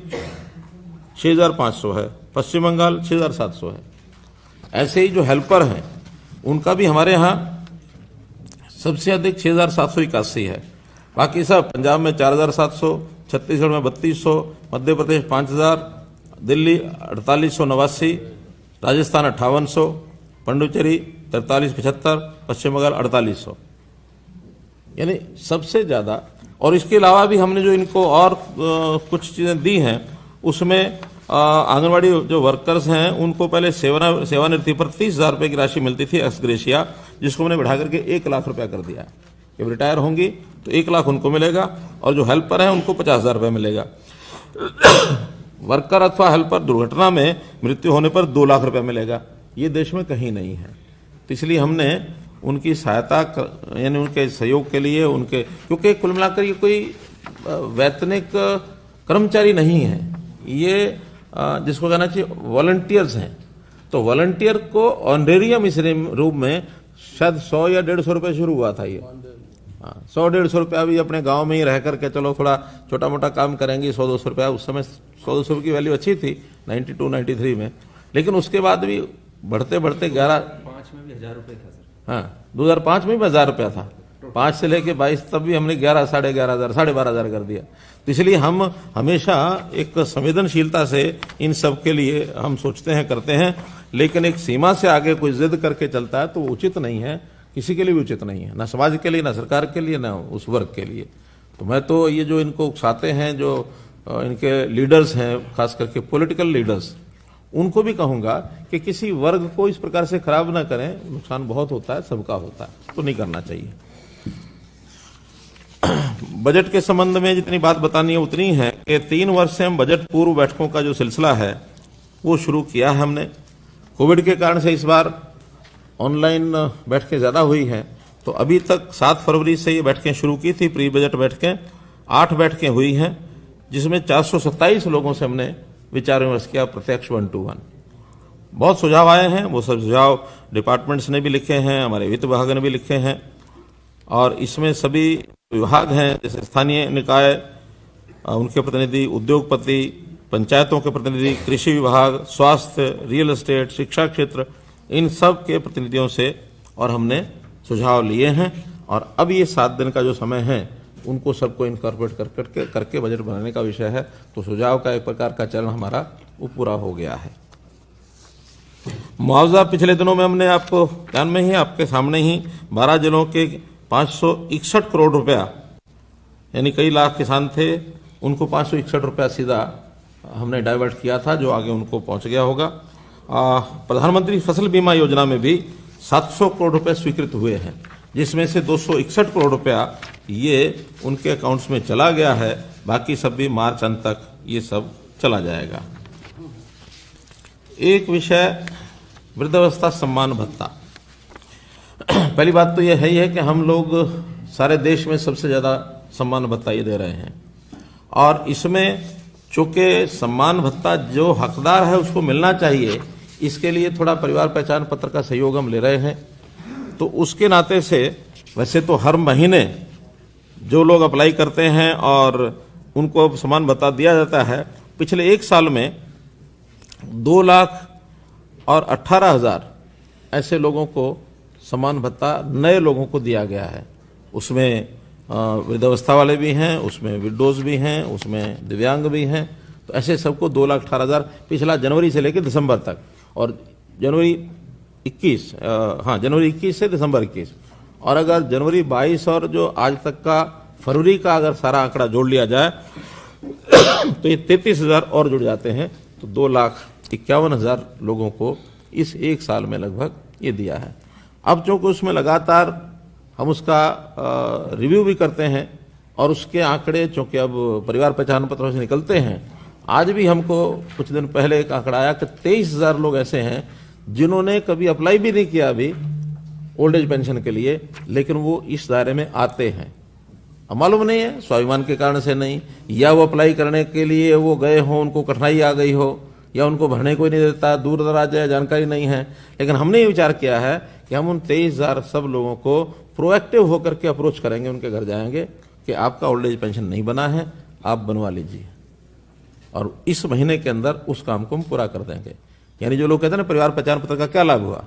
6,500 है, पश्चिम बंगाल 6,700 है। ऐसे ही जो हेल्पर हैं उनका भी हमारे यहाँ सबसे अधिक 6,781 है। बाकी सब पंजाब में 4,700, छत्तीसगढ़ में 3,200, मध्य प्रदेश 5,000, दिल्ली 4,889, राजस्थान 5,800, पांडुचेरी 4375, पश्चिम बंगाल 4,800, यानी सबसे ज्यादा। और इसके अलावा भी हमने जो इनको और कुछ चीजें दी हैं, उसमें आंगनवाड़ी जो वर्कर्स हैं उनको पहले सेवानिवृत्ति पर 30,000 रुपये की राशि मिलती थी एक्स ग्रेशिया, जिसको हमने बढ़ा करके 1 लाख रुपया कर दिया। जब रिटायर होंगी तो 1 लाख उनको मिलेगा, और जो हेल्पर हैं उनको 50,000 रुपये मिलेगा। वर्कर अथवा हेल्पर दुर्घटना में मृत्यु होने पर 2 लाख रुपया मिलेगा। ये देश में कहीं नहीं है। तो इसलिए हमने उनकी सहायता यानी उनके सहयोग के लिए उनके, क्योंकि कुल मिलाकर ये कोई वैतनिक कर्मचारी नहीं है, ये जिसको कहना चाहिए वॉलंटियर्स हैं। तो वॉलंटियर को ऑनरेरियम इस रूप में शायद 100 या 150 रुपये शुरू हुआ था। ये 100-150 रुपया भी अपने गांव में ही रह करके चलो थोड़ा छोटा मोटा काम करेंगे, 100-200 रुपया। उस समय 100-200 रुपये की वैल्यू अच्छी थी 92-93 में, लेकिन उसके बाद भी बढ़ते बढ़ते 2005 में भी 1,000 रुपये था सर। हाँ, 2005 में भी 1,000 रुपया था, 5 से लेके 22 तब भी हमने 11, 11,500, 12,500 कर दिया। तो इसलिए हम हमेशा एक संवेदनशीलता से इन सब के लिए हम सोचते हैं, करते हैं, लेकिन एक सीमा से आगे कोई जिद करके चलता है तो वो उचित नहीं है, किसी के लिए भी उचित नहीं है, ना समाज के लिए, ना सरकार के लिए, ना उस वर्ग के लिए। तो मैं तो ये जो इनको उकसाते हैं, जो इनके लीडर्स हैं, खास करके पॉलिटिकल लीडर्स, उनको भी कहूंगा कि किसी वर्ग को इस प्रकार से खराब ना करें। नुकसान बहुत होता है, सबका होता है, तो नहीं करना चाहिए। बजट के संबंध में जितनी बात बतानी है उतनी है कि 3 वर्ष से हम बजट पूर्व बैठकों का जो सिलसिला है वो शुरू किया है हमने। कोविड के कारण से इस बार ऑनलाइन बैठकें ज्यादा हुई हैं, तो अभी तक 7 फरवरी से ये बैठकें शुरू की थी, प्री बजट बैठकें 8 बैठकें हुई हैं, जिसमें 427 लोगों से हमने विचार विमर्श किया, प्रत्यक्ष 1 to 1। बहुत सुझाव आए हैं, वो सब सुझाव डिपार्टमेंट्स ने भी लिखे हैं, हमारे वित्त विभाग ने भी लिखे हैं, और इसमें सभी विभाग हैं, जैसे स्थानीय निकाय, उनके प्रतिनिधि, उद्योगपति, पंचायतों के प्रतिनिधि, कृषि विभाग, स्वास्थ्य, रियल एस्टेट, शिक्षा क्षेत्र, इन सब के प्रतिनिधियों से और हमने सुझाव लिए हैं। और अब ये 7 दिन का जो समय है उनको सबको इनकॉर्पोरेट करके बजट बनाने का विषय है। तो सुझाव का एक प्रकार का चरण हमारा वो पूरा हो गया है। मुआवजा पिछले दिनों में हमने आपको ध्यान में ही, आपके सामने ही 12 जिलों के 561 करोड़ रुपया, यानी कई लाख किसान थे, उनको 561 रुपया सीधा हमने डाइवर्ट किया था, जो आगे उनको पहुंच गया होगा। प्रधानमंत्री फसल बीमा योजना में भी 700 करोड़ रुपए स्वीकृत हुए हैं, जिसमें से 261 करोड़ रुपया ये उनके अकाउंट्स में चला गया है। बाकी सब भी मार्च अंत तक ये सब चला जाएगा। एक विषय वृद्धावस्था सम्मान भत्ता। पहली बात तो यह है कि हम लोग सारे देश में सबसे ज्यादा सम्मान भत्ता ये दे रहे हैं, और इसमें चूंकि सम्मान भत्ता जो हकदार है उसको मिलना चाहिए, इसके लिए थोड़ा परिवार पहचान पत्र का सहयोग हम ले रहे हैं। तो उसके नाते से वैसे तो हर महीने जो लोग अप्लाई करते हैं और उनको सम्मान भत्ता दिया जाता है, पिछले 1 साल में 2,18,000 ऐसे लोगों को सम्मान भत्ता नए लोगों को दिया गया है। उसमें वृद्धावस्था वाले भी हैं, उसमें विडोज भी हैं, उसमें दिव्यांग भी हैं। तो ऐसे सबको 2,18,000 पिछला जनवरी से लेकर दिसंबर तक, और जनवरी 21 से दिसंबर 21, और अगर जनवरी 22 और जो आज तक का फरवरी का अगर सारा आंकड़ा जोड़ लिया जाए तो ये 33,000 और जुड़ जाते हैं। तो 2,51,000 लोगों को इस 1 साल में लगभग ये दिया है। अब चूंकि उसमें लगातार हम उसका रिव्यू भी करते हैं, और उसके आंकड़े चूंकि अब परिवार पहचान पत्रों से निकलते हैं, आज भी हमको कुछ दिन पहले एक आंकड़ा आया कि 23,000 लोग ऐसे हैं जिन्होंने कभी अप्लाई भी नहीं किया अभी ओल्ड एज पेंशन के लिए, लेकिन वो इस दायरे में आते हैं। अब मालूम नहीं है, स्वाभिमान के कारण से नहीं, या वो अप्लाई करने के लिए वो गए हों, उनको कठिनाई आ गई हो, या उनको भरने कोई नहीं देता, दूर दराज है, जानकारी नहीं है। लेकिन हमने ये विचार किया है कि हम उन 23,000 सब लोगों को प्रोएक्टिव होकर के अप्रोच करेंगे, उनके घर जाएंगे कि आपका ओल्ड एज पेंशन नहीं बना है, आप बनवा लीजिए, और इस महीने के अंदर उस काम को हम पूरा कर देंगे। यानी जो लोग कहते हैं ना परिवार पहचान पत्र का क्या लाभ हुआ,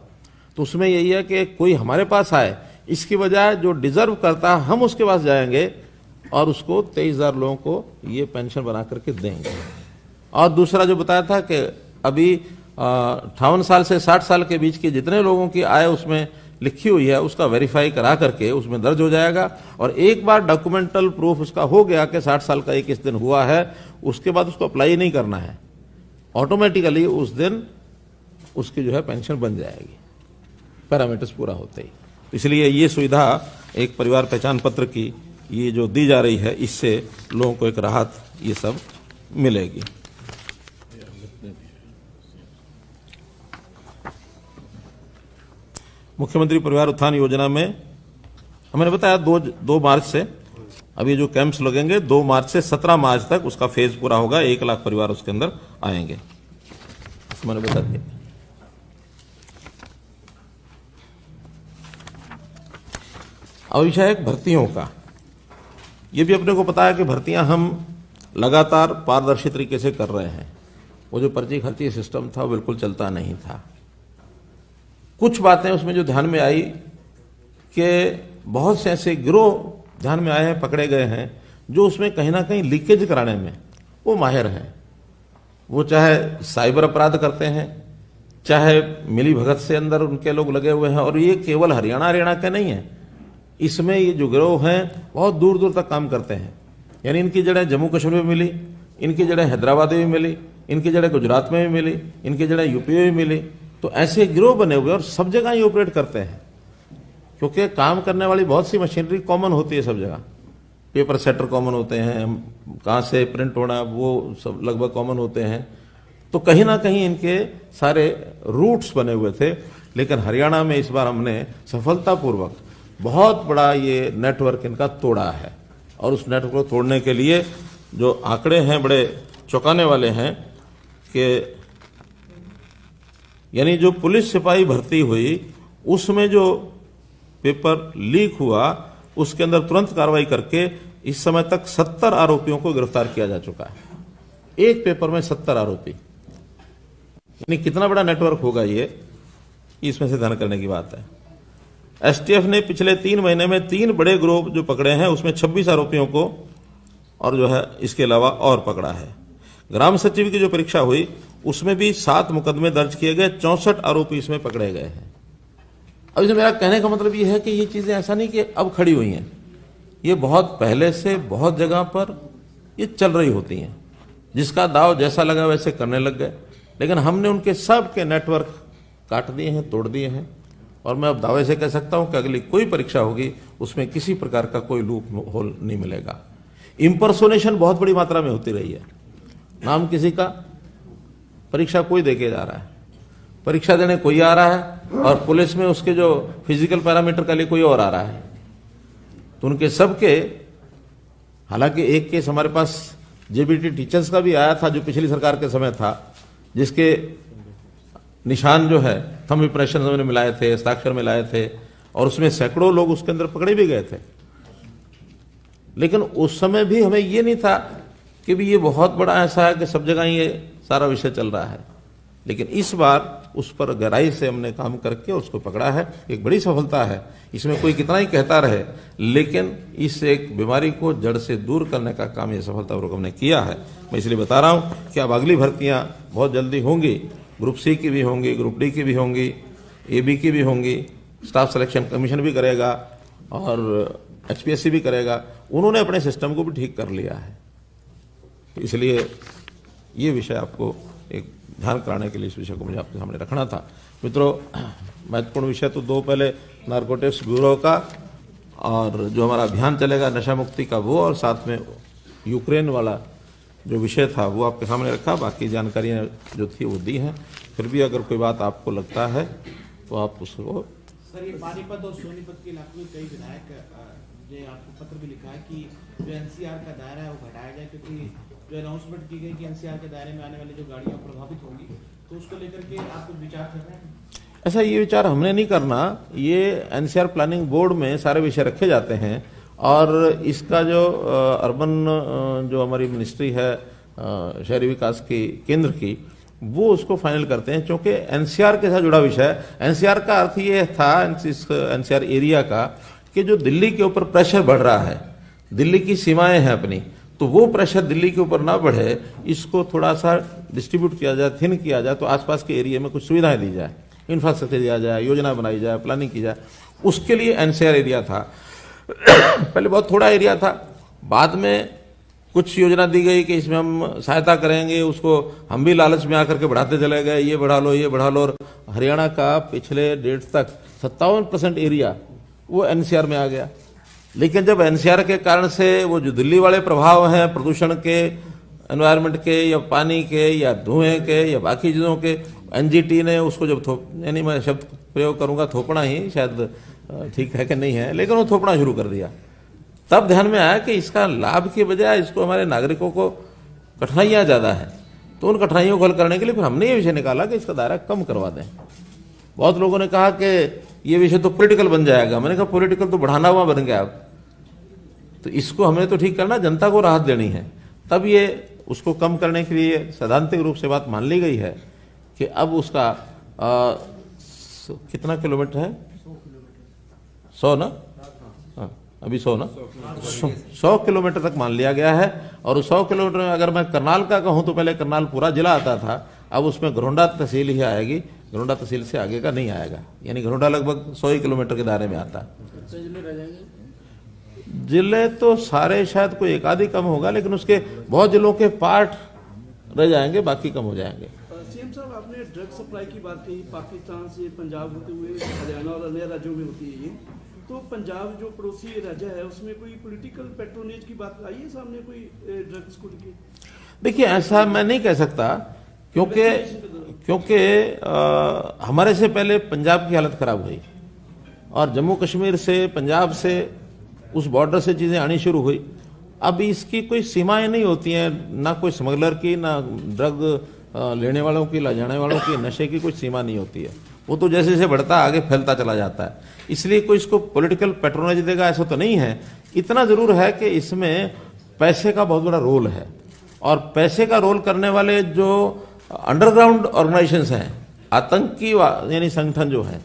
तो उसमें यही है कि कोई हमारे पास आए, इसकी बजाय जो डिजर्व करता है हम उसके पास जाएंगे और उसको 23,000 लोगों को ये पेंशन बना करके देंगे। और दूसरा जो बताया था कि अभी 58 साल से 60 साल के बीच के जितने लोगों की आय उसमें लिखी हुई है, उसका वेरीफाई करा करके उसमें दर्ज हो जाएगा, और एक बार डॉक्यूमेंटल प्रूफ उसका हो गया कि 60 साल का 21 दिन हुआ है, उसके बाद उसको अप्लाई नहीं करना है, ऑटोमेटिकली उस दिन उसकी जो है पेंशन बन जाएगी, पैरामीटर्स पूरा होते ही। इसलिए ये सुविधा एक परिवार पहचान पत्र की ये जो दी जा रही है, इससे लोगों को एक राहत ये सब मिलेगी। मुख्यमंत्री परिवार उत्थान योजना में हमने बताया 2 मार्च से, अभी जो कैंप्स लगेंगे 2 मार्च से 17 मार्च तक उसका फेज पूरा होगा, 1 लाख परिवार उसके अंदर आएंगे, मैंने बता दिया। अब विषय है भर्तियों का। ये भी अपने को पता है कि भर्तियां हम लगातार पारदर्शी तरीके से कर रहे हैं। वो जो पर्ची खर्ची सिस्टम था वो बिल्कुल चलता नहीं था। कुछ बातें उसमें जो ध्यान में आई कि बहुत से ऐसे गिरोह ध्यान में आए हैं, पकड़े गए हैं, जो उसमें कहीं ना कहीं लीकेज कराने में वो माहिर हैं। वो चाहे साइबर अपराध करते हैं, चाहे मिली भगत से अंदर उनके लोग लगे हुए हैं, और ये केवल हरियाणा के नहीं है, इसमें ये जो गिरोह हैं बहुत दूर दूर तक काम करते हैं। यानी इनकी जड़ें जम्मू कश्मीर में मिली, इनकी जड़ें हैदराबाद में भी मिली, इनकी जड़ें गुजरात में भी मिली, इनकी जड़ें यूपी में भी मिली। तो ऐसे गिरोह बने हुए और सब जगह ही ऑपरेट करते हैं, क्योंकि काम करने वाली बहुत सी मशीनरी कॉमन होती है सब जगह। पेपर सेटर कॉमन होते हैं, कहाँ से प्रिंट होना वो सब लगभग कॉमन होते हैं। तो कहीं ना कहीं इनके सारे रूट्स बने हुए थे। लेकिन हरियाणा में इस बार हमने सफलतापूर्वक बहुत बड़ा ये नेटवर्क इनका तोड़ा है। और उस नेटवर्क को तोड़ने के लिए जो आंकड़े हैं बड़े चौंकाने वाले हैं कि यानी जो पुलिस सिपाही भर्ती हुई उसमें जो पेपर लीक हुआ उसके अंदर तुरंत कार्रवाई करके इस समय तक 70 आरोपियों को गिरफ्तार किया जा चुका है। एक पेपर में 70 आरोपी, यानी कितना बड़ा नेटवर्क होगा ये, इसमें से ध्यान करने की बात है। एसटीएफ ने पिछले 3 महीने में 3 बड़े ग्रोह जो पकड़े हैं उसमें 26 आरोपियों को और जो है इसके अलावा और पकड़ा है। ग्राम सचिव की जो परीक्षा हुई उसमें भी 7 मुकदमे दर्ज किए गए, 64 आरोपी इसमें पकड़े गए हैं। अब इसमें मेरा कहने का मतलब ये है कि ये चीजें ऐसा नहीं कि अब खड़ी हुई हैं, ये बहुत पहले से बहुत जगह पर ये चल रही होती हैं। जिसका दाव जैसा लगा वैसे करने लग गए, लेकिन हमने उनके सब के नेटवर्क काट दिए हैं, तोड़ दिए हैं। और मैं अब दावे से कह सकता हूं कि अगली कोई परीक्षा होगी उसमें किसी प्रकार का कोई लूप होल नहीं मिलेगा। इंपर्सोनेशन बहुत बड़ी मात्रा में होती रही है। नाम किसी का, परीक्षा कोई देके जा रहा है, परीक्षा देने कोई आ रहा है और पुलिस में उसके जो फिजिकल पैरामीटर के लिए कोई और आ रहा है। तो उनके सबके, हालांकि एक केस हमारे पास जेबीटी टीचर्स का भी आया था जो पिछली सरकार के समय था, जिसके निशान जो है थंब इंप्रेशन हमने मिलाए थे, हस्ताक्षर मिलाए थे और उसमें सैकड़ों लोग उसके अंदर पकड़े भी गए थे। लेकिन उस समय भी हमें ये नहीं था कि भी ये बहुत बड़ा ऐसा है कि सब जगह ये सारा विषय चल रहा है। लेकिन इस बार उस पर गहराई से हमने काम करके उसको पकड़ा है, एक बड़ी सफलता है। इसमें कोई कितना ही कहता रहे, लेकिन इस एक बीमारी को जड़ से दूर करने का काम ये सफलतापूर्वक हमने किया है। मैं इसलिए बता रहा हूं कि अब अगली भर्तियां बहुत जल्दी होंगी, ग्रुप सी की भी होंगी, ग्रुप डी की भी होंगी, एबी की भी होंगी, स्टाफ सिलेक्शन कमीशन भी करेगा और एचपीएससी भी करेगा। उन्होंने अपने सिस्टम को भी ठीक कर लिया है। तो इसलिए ये विषय आपको एक ध्यान कराने के लिए इस विषय को मुझे आपके सामने रखना था। मित्रों, महत्वपूर्ण विषय तो 2 पहले नारकोटिक्स ब्यूरो का और जो हमारा अभियान चलेगा नशा मुक्ति का वो, और साथ में यूक्रेन वाला जो विषय था वो आपके सामने रखा। बाकी जानकारियाँ जो थी वो दी हैं। फिर भी अगर कोई बात आपको लगता है तो आप उसको। सर, ये पानीपत और सोनीपत के इलाके में कई विधायक ने आपको पत्र भी लिखा है कि जो एनसीआर का दायरा है वो घटाया जाए, क्योंकि जो अनाउंसमेंट की गई कि एनसीआर के दायरे में आने वाली जो गाड़ियां प्रभावित होंगी, तो उसको लेकर के आप कुछ विचार कर रहे हैं? ऐसा ये विचार हमने नहीं करना। ये एनसीआर प्लानिंग बोर्ड में सारे विषय रखे जाते हैं और इसका जो अर्बन जो हमारी मिनिस्ट्री है शहरी विकास की केंद्र की, वो उसको फाइनल करते हैं। क्योंकि एनसीआर के साथ जुड़ा विषय है। एनसीआर का अर्थ ये था, एनसीआर एरिया का, कि जो दिल्ली के ऊपर प्रेशर बढ़ रहा है, दिल्ली की सीमाएं हैं अपनी, तो वो प्रेशर दिल्ली के ऊपर ना बढ़े, इसको थोड़ा सा डिस्ट्रीब्यूट किया जाए, थिन किया जाए, तो आसपास के एरिया में कुछ सुविधाएं दी जाए, इंफ्रास्ट्रक्चर दिया जाए, योजना बनाई जाए, प्लानिंग की जाए। उसके लिए एनसीआर एरिया था। पहले बहुत थोड़ा एरिया था, बाद में कुछ योजना दी गई कि इसमें हम सहायता करेंगे, उसको हम भी लालच में आकर के बढ़ाते चले गए, ये बढ़ा लो, ये बढ़ा लो। और हरियाणा का पिछले डेट तक 57% एरिया वो एनसीआर में आ गया। लेकिन जब एनसीआर के कारण से वो जो दिल्ली वाले प्रभाव हैं प्रदूषण के, एनवायरनमेंट के या पानी के या धुएं के या बाकी चीज़ों के, एनजीटी ने उसको जब यानी मैं शब्द प्रयोग करूंगा थोपना ही, शायद ठीक है कि नहीं है, लेकिन वो थोपना शुरू कर दिया। तब ध्यान में आया कि इसका लाभ के बजाय इसको हमारे नागरिकों को कठिनाइयाँ ज़्यादा हैं। तो उन कठिनाइयों को हल करने के लिए फिर हमने ये विषय निकाला कि इसका दायरा कम करवा दें। बहुत लोगों ने कहा कि ये विषय तो पॉलिटिकल बन जाएगा। मैंने कहा पॉलिटिकल तो बढ़ाना हुआ बन गया अब, तो इसको हमने तो ठीक करना, जनता को राहत देनी है। तब ये उसको कम करने के लिए सैद्धांतिक रूप से बात मान ली गई है कि अब उसका कितना किलोमीटर है, 100 ना, अभी 100 ना, 100 किलोमीटर तक मान लिया गया है। और उस 100 किलोमीटर में अगर मैं करनाल का कहूँ तो पहले करनाल पूरा जिला आता था, अब उसमें घरोंडा तहसील ही आएगी, घरोंडा तहसील से आगे का नहीं आएगा। यानी घरोंडा लगभग 100 किलोमीटर के दायरे में आता है। जिले तो सारे शायद कोई एक आधी कम होगा, लेकिन उसके बहुत जिलों के पार्ट रह जाएंगे, बाकी कम हो जाएंगे। सीएम साहब, आपने ड्रग सप्लाई की बात कही, पाकिस्तान से पंजाब होते हुए हरियाणा और अन्य राज्यों में होती है ये, तो पंजाब जो पड़ोसी राज्य है उसमें कोई पॉलिटिकल पैट्रोनेज की बात आई है सामने, कोई ड्रग्स को लेकर? देखिए, ऐसा मैं नहीं कह सकता, क्योंकि हमारे से पहले पंजाब की हालत खराब हुई और जम्मू कश्मीर से, पंजाब से, उस बॉर्डर से चीजें आनी शुरू हुई। अब इसकी कोई सीमाएं नहीं होती हैं, ना कोई स्मगलर की, ना ड्रग लेने वालों की, ला जाने वालों की, नशे की कोई सीमा नहीं होती है। वो तो जैसे जैसे बढ़ता आगे फैलता चला जाता है। इसलिए कोई इसको पॉलिटिकल पैट्रोनेज देगा ऐसा तो नहीं है। इतना जरूर है कि इसमें पैसे का बहुत बड़ा रोल है, और पैसे का रोल करने वाले जो अंडरग्राउंड ऑर्गेनाइजेशंस हैं, आतंकी यानी संगठन जो हैं,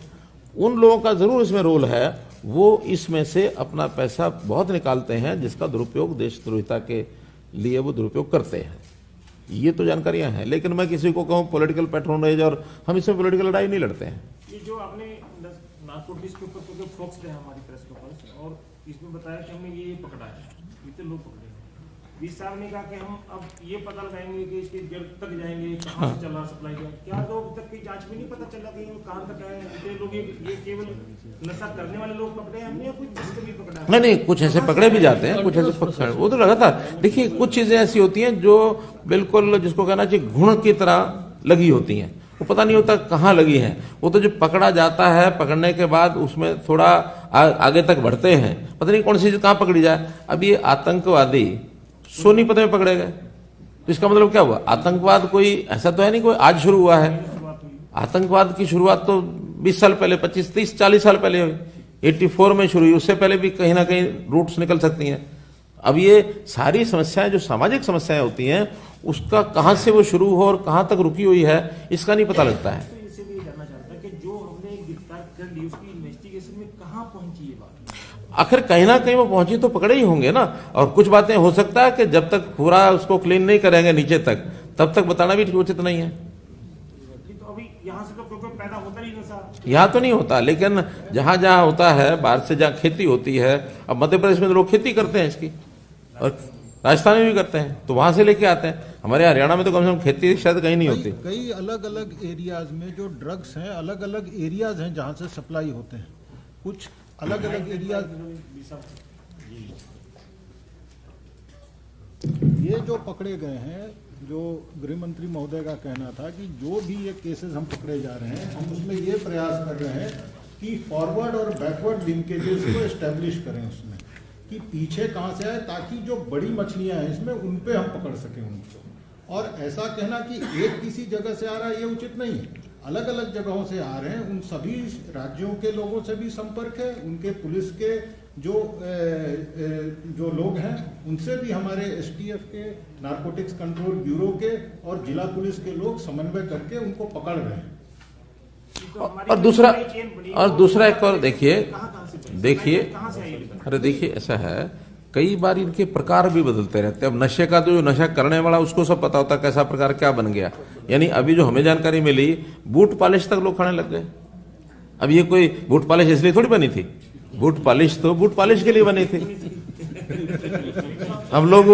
उन लोगों का जरूर इसमें रोल है। वो इसमें से अपना पैसा बहुत निकालते हैं, जिसका दुरुपयोग देशद्रोहिता के लिए वो दुरुपयोग करते हैं। ये तो जानकारियां हैं, लेकिन मैं किसी को कहूं पॉलिटिकल पैट्रोनेज, और हम इसमें पॉलिटिकल लड़ाई नहीं लड़ते हैं। ये जो आपने नारकोटिक्स के ऊपर क्योंकि फोकस्ड है हमारी प्रेस कॉन्फ्रेंस, और इसमें बताया कि हमने ये पकड़ा है, इतने लोग पकड़े हैं। बीस साहब ने कहा कि हम अब ये पता लगाएंगे कि इसके जड़ तक जाएंगे, कहाँ से चला सप्लाई का, क्या तो अब तक की जांच में नहीं पता चला कि कहाँ तक है? इतने लोग ये केवल नशा करने वाले लोग पकड़े हैं हमने, या कुछ जिसको भी पकड़ा है? नहीं, कुछ ऐसे पकड़े भी जाते हैं, कुछ ऐसे पकड़े, वो तो लगातार। देखिए, कुछ चीजें ऐसी होती हैं जो बिल्कुल, जिसको कहना चाहिए, घुण की तरह लगी होती हैं, वो पता नहीं होता कहाँ लगी है। वो तो जो पकड़ा जाता है, पकड़ने के बाद उसमें थोड़ा आगे तक बढ़ते हैं, पता नहीं कौन सी चीज कहाँ पकड़ी जाए। अब ये आतंकवादी सोनीपत में पकड़े गए, तो इसका मतलब क्या हुआ? आतंकवाद कोई ऐसा तो है नहीं कोई आज शुरू हुआ है। आतंकवाद की शुरुआत तो 20 साल पहले, 25, 30, 40 साल पहले हुई, 84 में शुरू हुई। उससे पहले भी कहीं ना कहीं रूट्स निकल सकती हैं। अब ये सारी समस्याएं जो सामाजिक समस्याएं होती हैं, उसका कहां से वो शुरू हो और कहां तक रुकी हुई है, इसका नहीं पता लगता है। तो इससे भी जानना चाहता है कि जो हमने गिरफ्तार कर ली, उसकी इन्वेस्टिगेशन में कहाँ पहुंची ये बात? आखिर कहीं ना कहीं वो पहुंची तो पकड़े ही होंगे ना। और कुछ बातें हो सकता है कि जब तक पूरा उसको क्लीन नहीं करेंगे नीचे तक, तब तक बताना भी उचित नहीं है। तो अभी यहाँ से तो कोई पैदा होता नहीं नशा, यहाँ तो नहीं होता, लेकिन जहां जहां होता है, बाहर से जहां खेती होती है, अब मध्य प्रदेश में तो लोग खेती करते हैं इसकी, और राजस्थान में भी करते हैं, तो वहां से लेके आते हैं। हमारे हरियाणा में तो कम से कम खेती शायद कहीं नहीं होती। कई अलग अलग एरियाज में जो ड्रग्स हैं, अलग अलग एरियाज हैं जहां से सप्लाई होते हैं। कुछ अलग अलग एरिया, ये जो पकड़े गए हैं, जो गृह मंत्री महोदय का कहना था कि जो भी ये केसेस हम पकड़े जा रहे हैं, हम उसमें ये प्रयास कर रहे हैं कि फॉरवर्ड और बैकवर्ड लिंकेजेस को एस्टेब्लिश करें उसमें, कि पीछे कहाँ से आए, ताकि जो बड़ी मछलियां हैं इसमें उन पे हम पकड़ सकें उनको। और ऐसा कहना कि एक किसी जगह से आ रहा है, ये उचित नहीं है। अलग अलग जगहों से आ रहे हैं, उन सभी राज्यों के लोगों से भी संपर्क है, उनके पुलिस के जो लोग हैं उनसे भी, हमारे एसटीएफ के, नारकोटिक्स कंट्रोल ब्यूरो के और जिला पुलिस के लोग समन्वय करके उनको पकड़ रहे हैं। और दूसरा एक और देखिए, अरे देखिए, ऐसा है, कई बार इनके प्रकार भी बदलते रहते हैं। अब नशे का तो जो नशा करने वाला उसको सब पता होता है कैसा प्रकार क्या बन गया। यानी अभी जो हमें जानकारी मिली, बूट पॉलिश तक लोग खाने लग गए। अब ये कोई बूट पॉलिश इसलिए थोड़ी बनी थी, बूट पॉलिश तो बूट पॉलिश के लिए बनी थी। हम लोग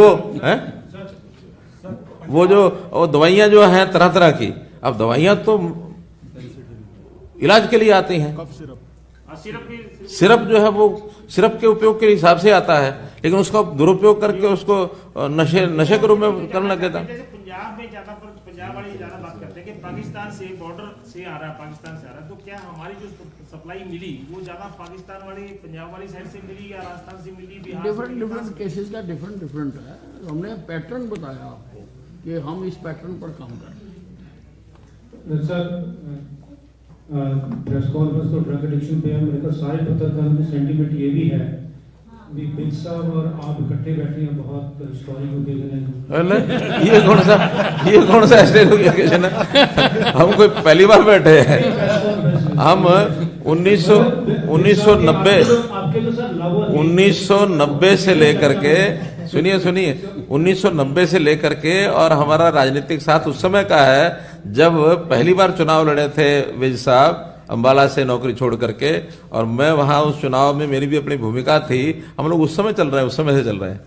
वो जो दवाइयां जो हैं तरह तरह की, अब दवाइयां तो इलाज के लिए आती हैं। सिरप जो है वो सिरप के उपयोग के हिसाब से आता है, लेकिन उसका दुरुपयोग करके उसको नशे के रूप में करने लग गया था। जैसे पंजाब में ज्यादा, पंजाब वाले ज्यादा बात करते हैं कि पाकिस्तान से, बॉर्डर से आ रहा है, पाकिस्तान से आ रहा है, तो क्या हमारी जो सप्लाई मिली वो ज्यादा पाकिस्तान वाली, पंजाब वाली साइड से मिली या राजस्थान से मिली, बिहार से? डिफरेंट केसेस का डिफरेंट है। हमने पैटर्न बताया आपको कि हम इस पैटर्न पर काम कर रहे हैं। सर, प्रेस कॉन्फ्रेंस तो ड्रग एडिक्शन पे है, मेरे पास सारे पत्रकारों की सेंटीमेंट ये भी है, बिग साहब और आप इकट्ठे बैठे हैं, बहुत हिस्टोरिक ओकेजन है। ये कौन सा हिस्टोरिक ओकेजन है? हम कोई पहली बार बैठे हैं। हम 1990 से लेकर के, सुनिए 1990 से लेकर के, और हमारा राजनीतिक साथ उस समय का है जब पहली बार चुनाव लड़े थे विज साहब अंबाला से नौकरी छोड़ करके, और मैं वहां उस चुनाव में मेरी भी अपनी भूमिका थी। हम लोग उस समय चल रहे हैं, उस समय से चल रहे हैं।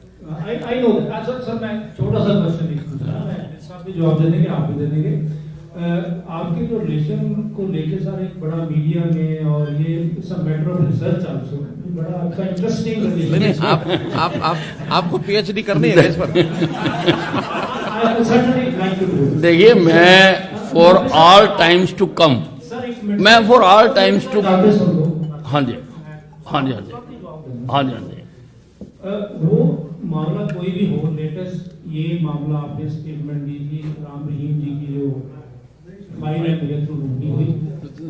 आई नो सर मैं छोटा सा क्वेश्चन नहीं पूछ रहा, मैं सब भी जवाब दे देंगे, आप भी दे देंगे। आपके जो रिलेशन को लेके सर एक बड़ा मीडिया में और ये सब मैटर ऑफ रिसर्च आल्सो बड़ा आपका इंटरेस्टिंग रिलेशन। नहीं, आपको पीएचडी करनी है इस पर। देखिए, मैं for all times to come, मैं फॉर ऑल टाइम्स टू, हाँ जी हाँ जी हाँ जी हाँ जी हाँ जी। वो मामला कोई भी हो, लेटेस्ट ये मामला आपने स्टेटमेंट दी थी राम रहीम जी की जो फाइल है मेरे थ्रू ढूंढी हुई,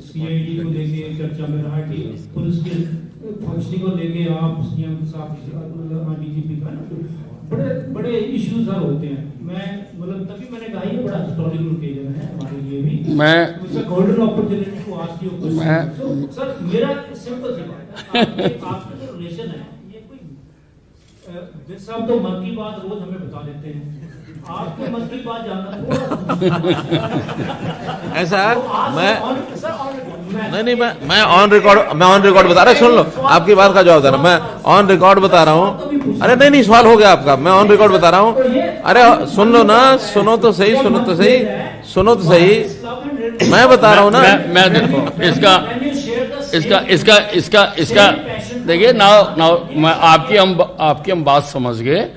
सीआईडी को लेके चर्चा में रहा कि पुलिस के फंक्शनिंग को लेके आप सीएम साहब डीजीपी का बड़े बड़े इश्यूज हर होते हैं। मैं मतलब तभी मैंने कहा ये बड़ा हिस्टोरिकल ओकेजन है हमारे लिए भी, मैं golden opportunity to ask you question. Sir मेरा सिंपल सी बात है, आपके जो रिलेशन है ये कोई साहब तो मन की बात रोज हमें बता देते हैं, आपके मन की बात जानना ऐसा मैं ऑन रिकॉर्ड बता रहा, सुन लो आपकी बात का जवाब दे रहा, मैं ऑन रिकॉर्ड बता रहा हूँ। अरे नहीं सवाल हो गया आपका, मैं ऑन रिकॉर्ड बता रहा हूँ। अरे सुन लो ना, सुनो तो सही, मैं बता रहा हूँ ना। मैं देखो इसका देखिए, नाउ मैं आपकी हम बात समझ गए,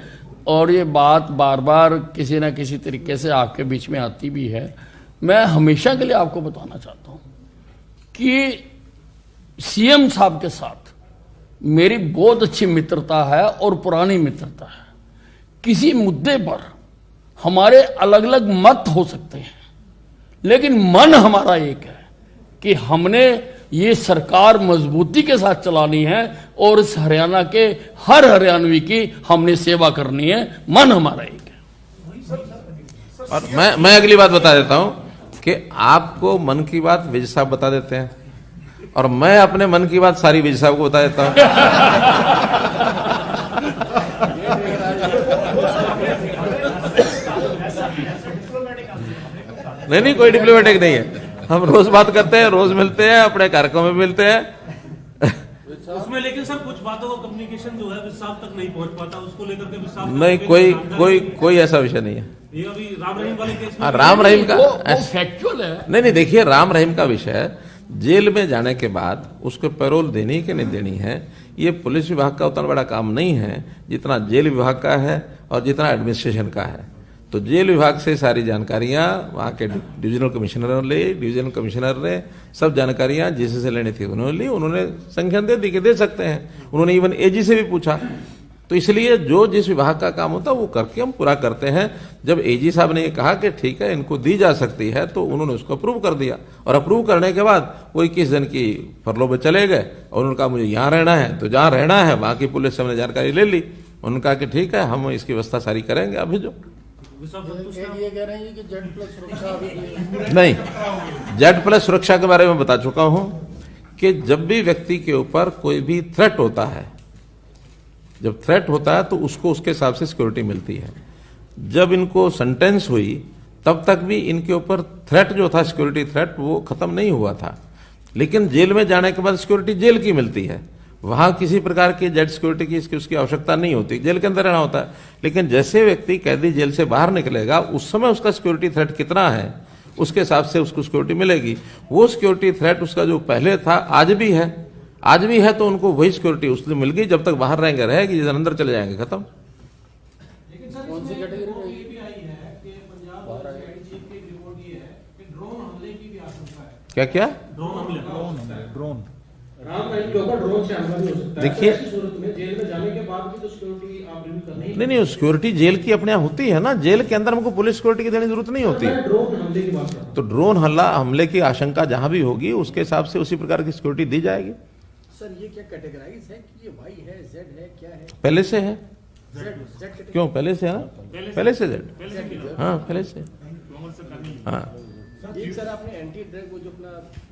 और ये बात बार बार किसी ना किसी तरीके से आपके बीच में आती भी है। मैं हमेशा के लिए आपको बताना चाहता हूं कि सीएम साहब के साथ मेरी बहुत अच्छी मित्रता है और पुरानी मित्रता है। किसी मुद्दे पर हमारे अलग अलग मत हो सकते हैं, लेकिन मन हमारा एक है कि हमने ये सरकार मजबूती के साथ चलानी है और इस हरियाणा के हर हरियाणवी की हमने सेवा करनी है। मन हमारा एक है। और मैं अगली बात बता देता हूं कि आपको मन की बात विजय साहब बता देते हैं, और मैं अपने मन की बात सारी विजय साहब को बता देता हूं। नहीं कोई डिप्लोमेटिक नहीं है, हम रोज बात करते हैं, रोज मिलते हैं, अपने कार्यक्रम में मिलते हैं। उसमें लेकिन सर कुछ बातों का कम्युनिकेशन जो है विशाल तक नहीं पहुंच पाता, उसको लेकर के विशाल नहीं कोई ऐसा विषय नहीं है। ये अभी राम रहीम वाले केस में राम रहीम का फैक्चुअल है। नहीं देखिए, राम रहीम का विषय जेल में जाने के बाद उसको पैरोल देनी कि नहीं देनी है, ये पुलिस विभाग का उतना बड़ा काम नहीं है जितना जेल विभाग का है और जितना एडमिनिस्ट्रेशन का है। तो जेल विभाग से सारी जानकारियां वहाँ के डिविजनल कमिश्नर ने सब जानकारियां जिससे लेनी थी उन्होंने ली, उन्होंने संख्या दे दी कि दे सकते हैं। उन्होंने इवन एजी से भी पूछा। तो इसलिए जो जिस विभाग का काम होता है वो करके हम पूरा करते हैं। जब एजी साहब ने ये कहा कि ठीक है इनको दी जा सकती है, तो उन्होंने उसको अप्रूव कर दिया, और अप्रूव करने के बाद वो 21 दिन की फरलो पे चले गए और उन्होंने कहा मुझे यहाँ रहना है, तो जहाँ रहना है वहाँ की पुलिस से हमने जानकारी ले ली। उन्होंने कहा कि ठीक है हम इसकी व्यवस्था सारी करेंगे, अभी जो ये कह रहे हैं कि जेड प्लस सुरक्षा अभी नहीं, जेड प्लस सुरक्षा के बारे में बता चुका हूं कि जब भी व्यक्ति के ऊपर कोई भी थ्रेट होता है, जब थ्रेट होता है तो उसको उसके हिसाब से सिक्योरिटी मिलती है। जब इनको सेंटेंस हुई तब तक भी इनके ऊपर थ्रेट जो था, सिक्योरिटी थ्रेट, वो खत्म नहीं हुआ था। लेकिन जेल में जाने के बाद सिक्योरिटी जेल की मिलती है, वहां किसी प्रकार की जेड सिक्योरिटी की उसकी आवश्यकता नहीं होती, जेल के अंदर रहना होता है। लेकिन जैसे व्यक्ति कैदी जेल से बाहर निकलेगा उस समय उसका सिक्योरिटी थ्रेट कितना है उसके हिसाब से उसको सिक्योरिटी मिलेगी। वो सिक्योरिटी थ्रेट उसका जो पहले था आज भी है, तो उनको वही सिक्योरिटी उसने मिल गई। जब तक बाहर रहेंगे रहेगी, जिस दिन अंदर चले जाएंगे खत्म। लेकिन सर कौन सी कैटेगरी ये भी आई है कि पंजाब चीफ की रिपोर्ट ये है कि ड्रोन हमले की भी आशंका है। क्या ड्रोन राम रहीम के ऊपर ड्रोन से हमला भी हो सकता है। देखिए, ऐसी सूरत में जेल में जाने के बाद भी तो सिक्योरिटी आप रिव्यू करनी है। नहीं सिक्योरिटी जेल की अपने यहाँ होती है ना, जेल के अंदर हमको पुलिस सिक्योरिटी की देने की जरूरत नहीं होती। ड्रोन हमले की बात कर, तो ड्रोन हमले की आशंका जहां भी होगी उसके हिसाब से उसी प्रकार की सिक्योरिटी दी जाएगी। सर ये क्या कैटेगराइज है कि ये वाई है, जेड है, क्या है? पहले से है। जेड क्यों पहले से है ना, पहले से जेड, हाँ पहले से, हाँ। एक सर आपने एंटी ड्रग वो जो अपना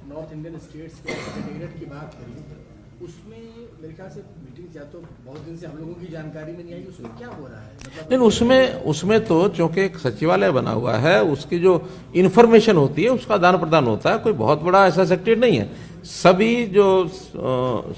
नॉर्थ इंडियन स्टेट्स के कैटेगरी की बात करी, उसमें मेरे ख्याल से मीटिंग या तो बहुत दिन से हम लोगों की जानकारी में नहीं आई, उसमें क्या हो रहा है मतलब? नहीं, उसमें तो चूंकि एक सचिवालय बना हुआ है, उसकी जो इन्फॉर्मेशन होती है उसका आदान प्रदान होता है। कोई बहुत बड़ा ऐसा सेक्रेटरी नहीं है। सभी जो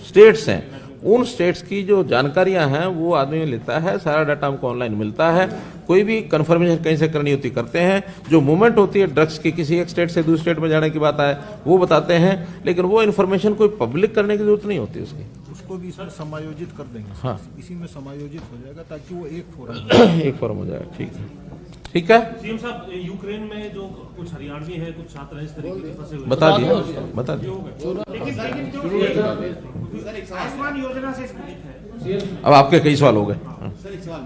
स्टेट्स हैं, उन स्टेट्स की जो जानकारियां हैं वो आदमी लेता है, सारा डाटा हमको ऑनलाइन मिलता है। कोई भी कंफर्मेशन कहीं से करनी होती करते हैं। जो मूवमेंट होती है ड्रग्स की, किसी एक स्टेट से दूसरे स्टेट में जाने की बात आए वो बताते हैं, लेकिन वो इन्फॉर्मेशन कोई पब्लिक करने की जरूरत नहीं होती उसकी। उसको भी इसमें समायोजित कर देंगे। हाँ, इसी में समायोजित हो जाएगा ताकि वो एक फोरम एक फॉर्म हो जाएगा। ठीक है, ठीक है। सीएम साहब, यूक्रेन में जो कुछ हरियाणवी है, कुछ छात्र हैं इस तरीके से फंसे हुए, बता दिया, बता दिया। लेकिन आयुष्मान योजना से संबंधित है। अब आपके कई सवाल हो गए। सर एक सवाल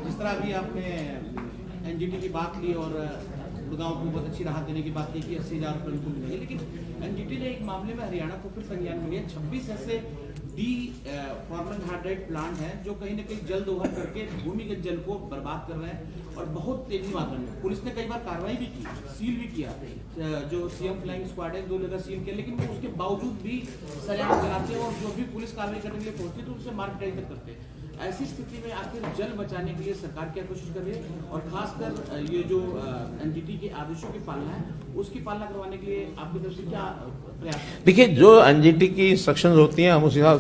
जिस तरह अभी आपने एनजीटी की बात की और गुड़गांव को बहुत अच्छी राहत देने की बात की कि 80,000 रुपये उनको मिलेंगे, लेकिन एनजीटी ने एक मामले में हरियाणा को फिर संज्ञान में लिया। 26 ऐसे फॉर्मल्डिहाइड प्लांट हैं जो कहीं न कहीं जल दोहन करके भूमिगत जल को बर्बाद कर रहे हैं और बहुत तेजी मात्रा में। पुलिस ने कई बार कार्रवाई भी की, सील भी किया, जो सीएम फ्लाइंग स्क्वाड है 2 जगह सील किया, लेकिन वो उसके बावजूद भी सरेआम चलाते हैं और जो भी पुलिस कार्रवाई करने के लिए पहुंचती है तो उससे मार्केटाइज तक करते हैं। ऐसी स्थिति में आखिर जल बचाने के लिए सरकार क्या कोशिश कर रही है और खासकर ये जो एनजीटी के आदेशों की पालना है उसकी पालना करवाने के लिए आपकी तरफ से क्या प्रयास है? देखिए, जो एनजीटी की इंस्ट्रक्शंस होती हैं हम उस हिसाब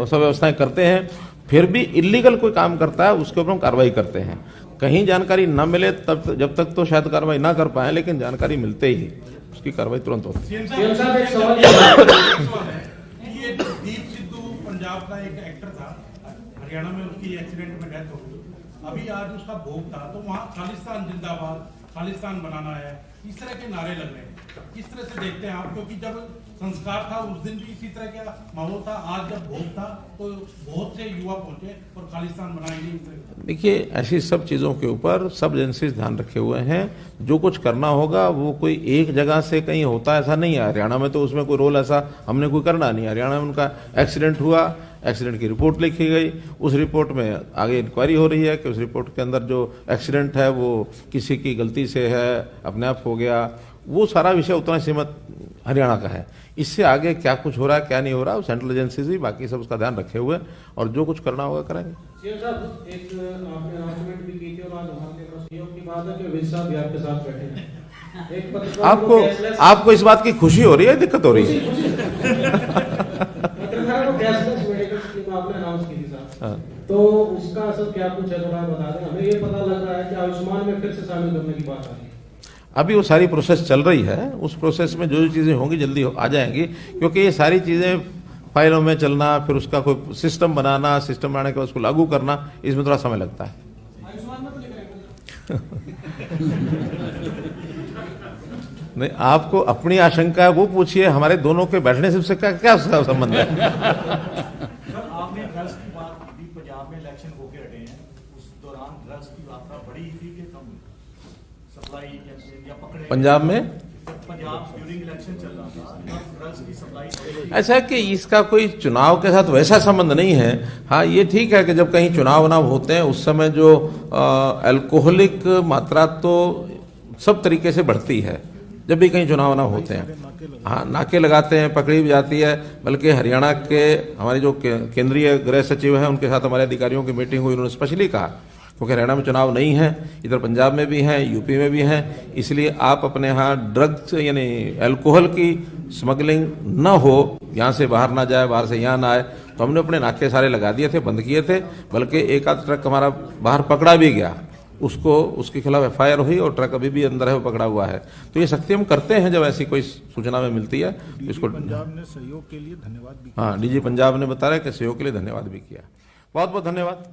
सब व्यवस्थाएं करते हैं। फिर भी इलीगल कोई काम करता है उसके ऊपर हम कार्रवाई करते हैं। कहीं जानकारी न मिले तब जब तक तो शायद कार्रवाई ना कर पाए, लेकिन जानकारी मिलते ही उसकी कार्रवाई तुरंत होती है। दीप सिद्धू पंजाब का एक एक्टर था, हरियाणा में उसकी एक्सीडेंट में डेथ हो गई। अभी आज उसका भोग था तो वहाँ खालिस्तान जिंदाबाद, खालिस्तान बनाना है, इस तरह के नारे लग रहे हैं। किस तरह से देखते हैं आप? क्योंकि जब संस्कार था उस दिन भी इसी तरह का माहौल था, आज जब भोग था तो बहुत से युवा पहुंचे और खालिस्तान बनाएंगे। देखिए, ऐसी सब चीजों के ऊपर सब एजेंसीज ध्यान रखे हुए हैं। जो कुछ करना होगा वो कोई एक जगह से कहीं होता ऐसा नहीं है। हरियाणा में तो उसमें कोई रोल ऐसा हमने कोई करना नहीं। हरियाणा में उनका एक्सीडेंट हुआ, एक्सीडेंट की रिपोर्ट लिखी गई, उस रिपोर्ट में आगे इंक्वायरी हो रही है कि उस रिपोर्ट के अंदर जो एक्सीडेंट है वो किसी की गलती से है, अपने आप हो गया, वो सारा विषय उतना सीमित हरियाणा का है। इससे आगे क्या कुछ हो रहा है क्या नहीं हो रहा, सेंट्रल एजेंसीज ही बाकी सब उसका ध्यान रखे हुए और जो कुछ करना होगा करेंगे। सीएम साहब, एक आपने अनाउंसमेंट भी की थी और आज हमारे पास सहयोग की बात है कि विज साहब भी आपके साथ बैठे हैं। आपको इस बात की खुशी हो रही है, दिक्कत हो रही है? आपने अनाउंस की थी साहब, तो उसका असर क्या कुछ है थोड़ा बता दें हमें। ये पता लग रहा है कि आयुष्मान में फिर से शामिल करने की बात आ रही है। अभी वो सारी प्रोसेस चल रही है। उस प्रोसेस में जो चीजें होंगी जल्दी आ जाएंगी, क्योंकि ये सारी चीजें फाइलों में चलना, फिर उसका कोई सिस्टम बनाना, सिस्टम बनाने के बाद उसको लागू करना, इसमें थोड़ा समय लगता है। नहीं, आपको अपनी आशंका है वो पूछिए, हमारे दोनों के बैठने से क्या संबंध है? सर, आपने ड्रग्स की बात भी, पंजाब में इलेक्शन होके हटे हैं, उस दौरान ड्रग्स की मात्रा बढ़ी थी कि कम? सप्लाई या पकड़े पंजाब में? पंजाब ड्यूरिंग इलेक्शन चल रहा था, ड्रग्स की सप्लाई। ऐसा कि इसका कोई चुनाव के साथ वैसा संबंध नहीं है। हाँ, ये ठीक है कि जब कहीं चुनाव होते हैं उस समय जो अल्कोहलिक मात्रा तो सब तरीके से बढ़ती है जब भी कहीं चुनाव होते हैं। हाँ, नाके लगाते हैं, पकड़ी भी जाती है। बल्कि हरियाणा के हमारे जो केंद्रीय गृह सचिव हैं उनके साथ हमारे अधिकारियों की मीटिंग हुई, उन्होंने स्पेशली कहा क्योंकि हरियाणा में चुनाव नहीं है, इधर पंजाब में भी है, यूपी में भी है, इसलिए आप अपने यहाँ ड्रग्स यानी अल्कोहल की स्मगलिंग न हो, यहाँ से बाहर ना जाए, बाहर से यहाँ ना आए। तो हमने अपने नाके सारे लगा दिए थे, बंद किए थे। बल्कि एक आध ट्रक हमारा बाहर पकड़ा भी गया, उसके खिलाफ एफआईआर हुई और ट्रक अभी भी अंदर है, वो पकड़ा हुआ है। तो ये सख्ती हम करते हैं जब ऐसी कोई सूचना में मिलती है। इसको पंजाब ने सहयोग के लिए धन्यवाद भी। हाँ, डीजी पंजाब ने बताया कि सहयोग के लिए धन्यवाद भी किया। बहुत बहुत धन्यवाद।